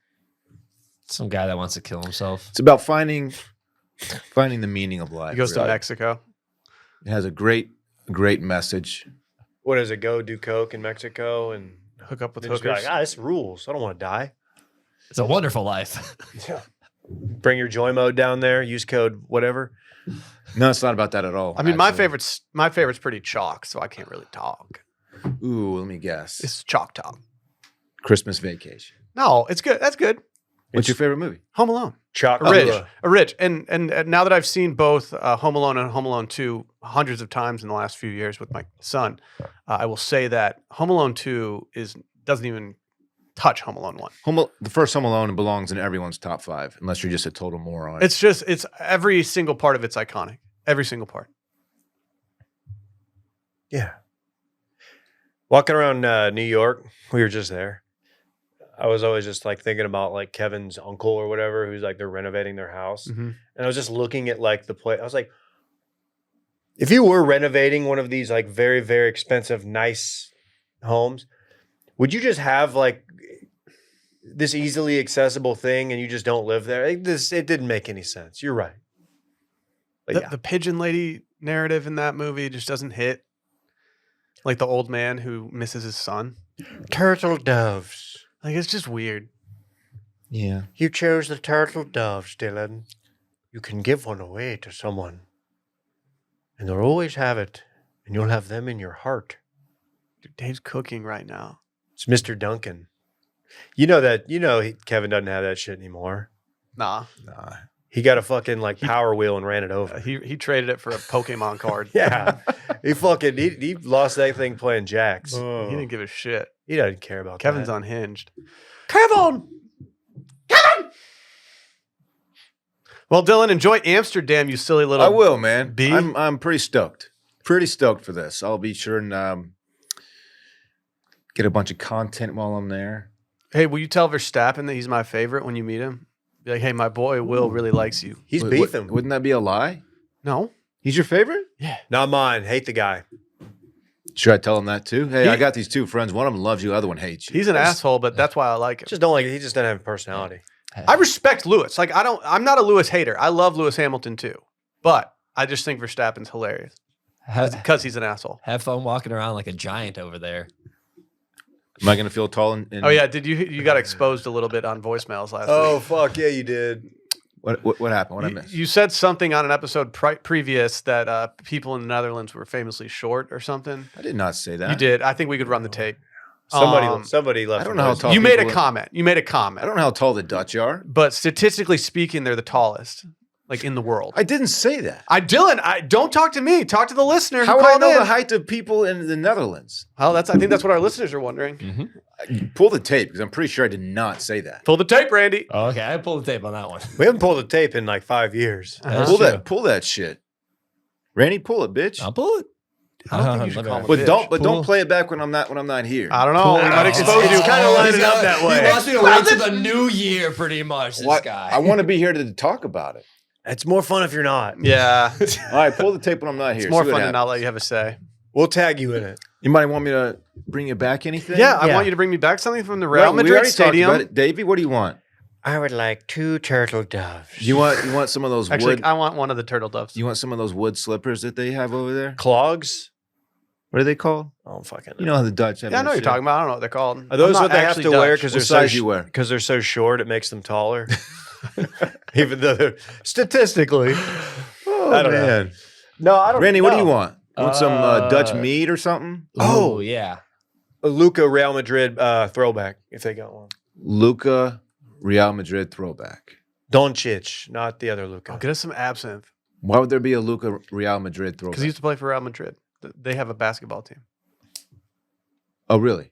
Some guy that wants to kill himself. It's about finding the meaning of life. He goes to really. Mexico. It has a great message. What does it go do coke in Mexico and hook up with Then just be hookers. like, this rules. I don't want to die. It's a wonderful life. Bring your joy mode down there. Use code whatever. No, it's not about that at all. I mean, my actually. favorite's pretty chalk, so I can't really talk. Ooh, let me guess. It's chalk talk. Christmas Vacation. No, it's good. That's good. What's your favorite movie? Home Alone. Chocolate. A Rich. And now that I've seen both Home Alone and Home Alone 2 hundreds of times in the last few years with my son, I will say that Home Alone 2 doesn't even touch Home Alone 1. The first Home Alone belongs in everyone's top 5, unless you're just a total moron. It's every single part of it's iconic. Every single part. Yeah. Walking around New York, we were just there. I was always just like thinking about like Kevin's uncle or whatever, who's like they're renovating their house. Mm-hmm. And I was just looking at like the place. I was like, if you were renovating one of these like very, very expensive, nice homes, would you just have like this easily accessible thing and you just don't live there? It didn't make any sense. You're right. But The pigeon lady narrative in that movie just doesn't hit. Like the old man who misses his son. Turtle doves. Like, it's just weird. Yeah. You chose the turtle doves, Dylan. You can give one away to someone. And they'll always have it. And you'll have them in your heart. Dude, Dave's cooking right now. It's Mr. Duncan. Kevin doesn't have that shit anymore. Nah. He got a fucking like power wheel and ran it over. He traded it for a Pokemon card. Yeah. he lost that thing playing jacks. He didn't give a shit. He doesn't care about Kevin's that. unhinged. Kevin! Well, Dylan, enjoy Amsterdam, you silly little. I will, man. bee. I'm pretty stoked. Pretty stoked for this. I'll be sure and get a bunch of content while I'm there. Hey, will you tell Verstappen that he's my favorite when you meet him? Be like, hey, my boy Will really likes you. He's beefing. Wouldn't that be a lie? No. He's your favorite? Yeah. Not mine. Hate the guy. Should I tell him that too? Hey, I got these two friends. One of them loves you, the other one hates you. He's an asshole, but that's why I like him. Just don't like it. He just doesn't have a personality. I respect Lewis. Like, I'm not a Lewis hater. I love Lewis Hamilton too. But I just think Verstappen's hilarious. Because he's an asshole. Have fun walking around like a giant over there. Am I going to feel tall? Oh, yeah. Did you got exposed a little bit on voicemails last Oh, week? fuck. Yeah, you did. What happened? What I missed? You said something on an episode previous that people in the Netherlands were famously short or something. I did not say that. You did. I think we could run the tape. Somebody left. I don't know how tall You made a people- comment. You made a comment. I don't know how tall the Dutch are. But statistically speaking, they're the tallest, like in the world. I didn't say that. Dylan, don't talk to me. Talk to the listener. How who would I called know in. the height of people in the Netherlands? Well, I think that's what our listeners are wondering. Pull the tape because I'm pretty sure I did not say that. Pull the tape, Randy. Oh, okay, I pulled the tape on that one. We haven't pulled the tape in like 5 years. That's Pull true. pull that shit. Randy, pull it, bitch. I'll pull it. I don't think you should call him a But bitch. don't play it back when I'm not here. I don't know. We might expose you. It's kind of lining up that He way. wants me to wait till the new year, pretty much. This What? guy. I want to be here to talk about it. It's more fun if you're not. Yeah. All right, pull the tape when I'm not here. It's more See what fun to happens. not let you have a say. We'll tag you in it. You might want me to bring you back anything? Yeah, I Yeah. want you to bring me back something from the Right, Real we Madrid already talked Stadium. about it. Davey, what do you want? I would like 2 turtle doves. You want some of those Actually, wood? I want one of the turtle doves. You want some of those wood slippers that they have over there? Clogs? What are they called? Oh, fucking. You know how the Dutch have. Yeah, I know that what you're shit? talking about. I don't know what they're called. Are those I'm what not they have actually to wear Dutch. because What they're size you wear? Because they're so short, it makes them taller. Even though they're statistically. Oh, I don't know. man. No, I don't. Randy, what do you know. want? Want some Dutch meat or something? Oh, yeah. A Luca Real Madrid throwback if they got one. Luca Real Madrid throwback. Doncic, not the other Luca. Oh, get us some absinthe. Why would there be a Luca Real Madrid throwback? Because he used to play for Real Madrid. They have a basketball team. Oh, really?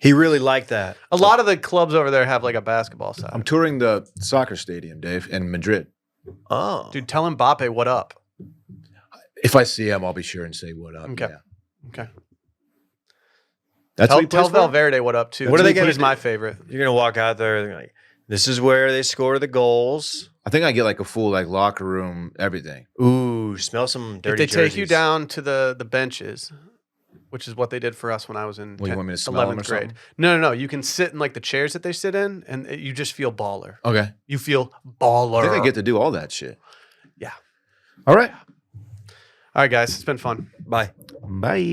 He really liked that. A lot of the clubs over there have like a basketball side. I'm touring the soccer stadium, Dave, in Madrid. Oh, Dude, tell Mbappe what up. If I see him, I'll be sure and say what up. Okay. Yeah. Okay. That's Tell what he plays for? Valverde what up too. What are they gonna He's do? my favorite. you're gonna walk out there and like, this is where they score the goals. I think I get like a full like locker room, everything. Ooh, smell some If dirty they take you jerseys. down to the benches, which is what they did for us when I was in What, you want me to smell 'em or 11th grade. something? No. You can sit in like the chairs that they sit in, and you just feel baller. Okay. You feel baller. I think I get to do all that shit. Yeah. All right. All right, guys. It's been fun. Bye. Bye.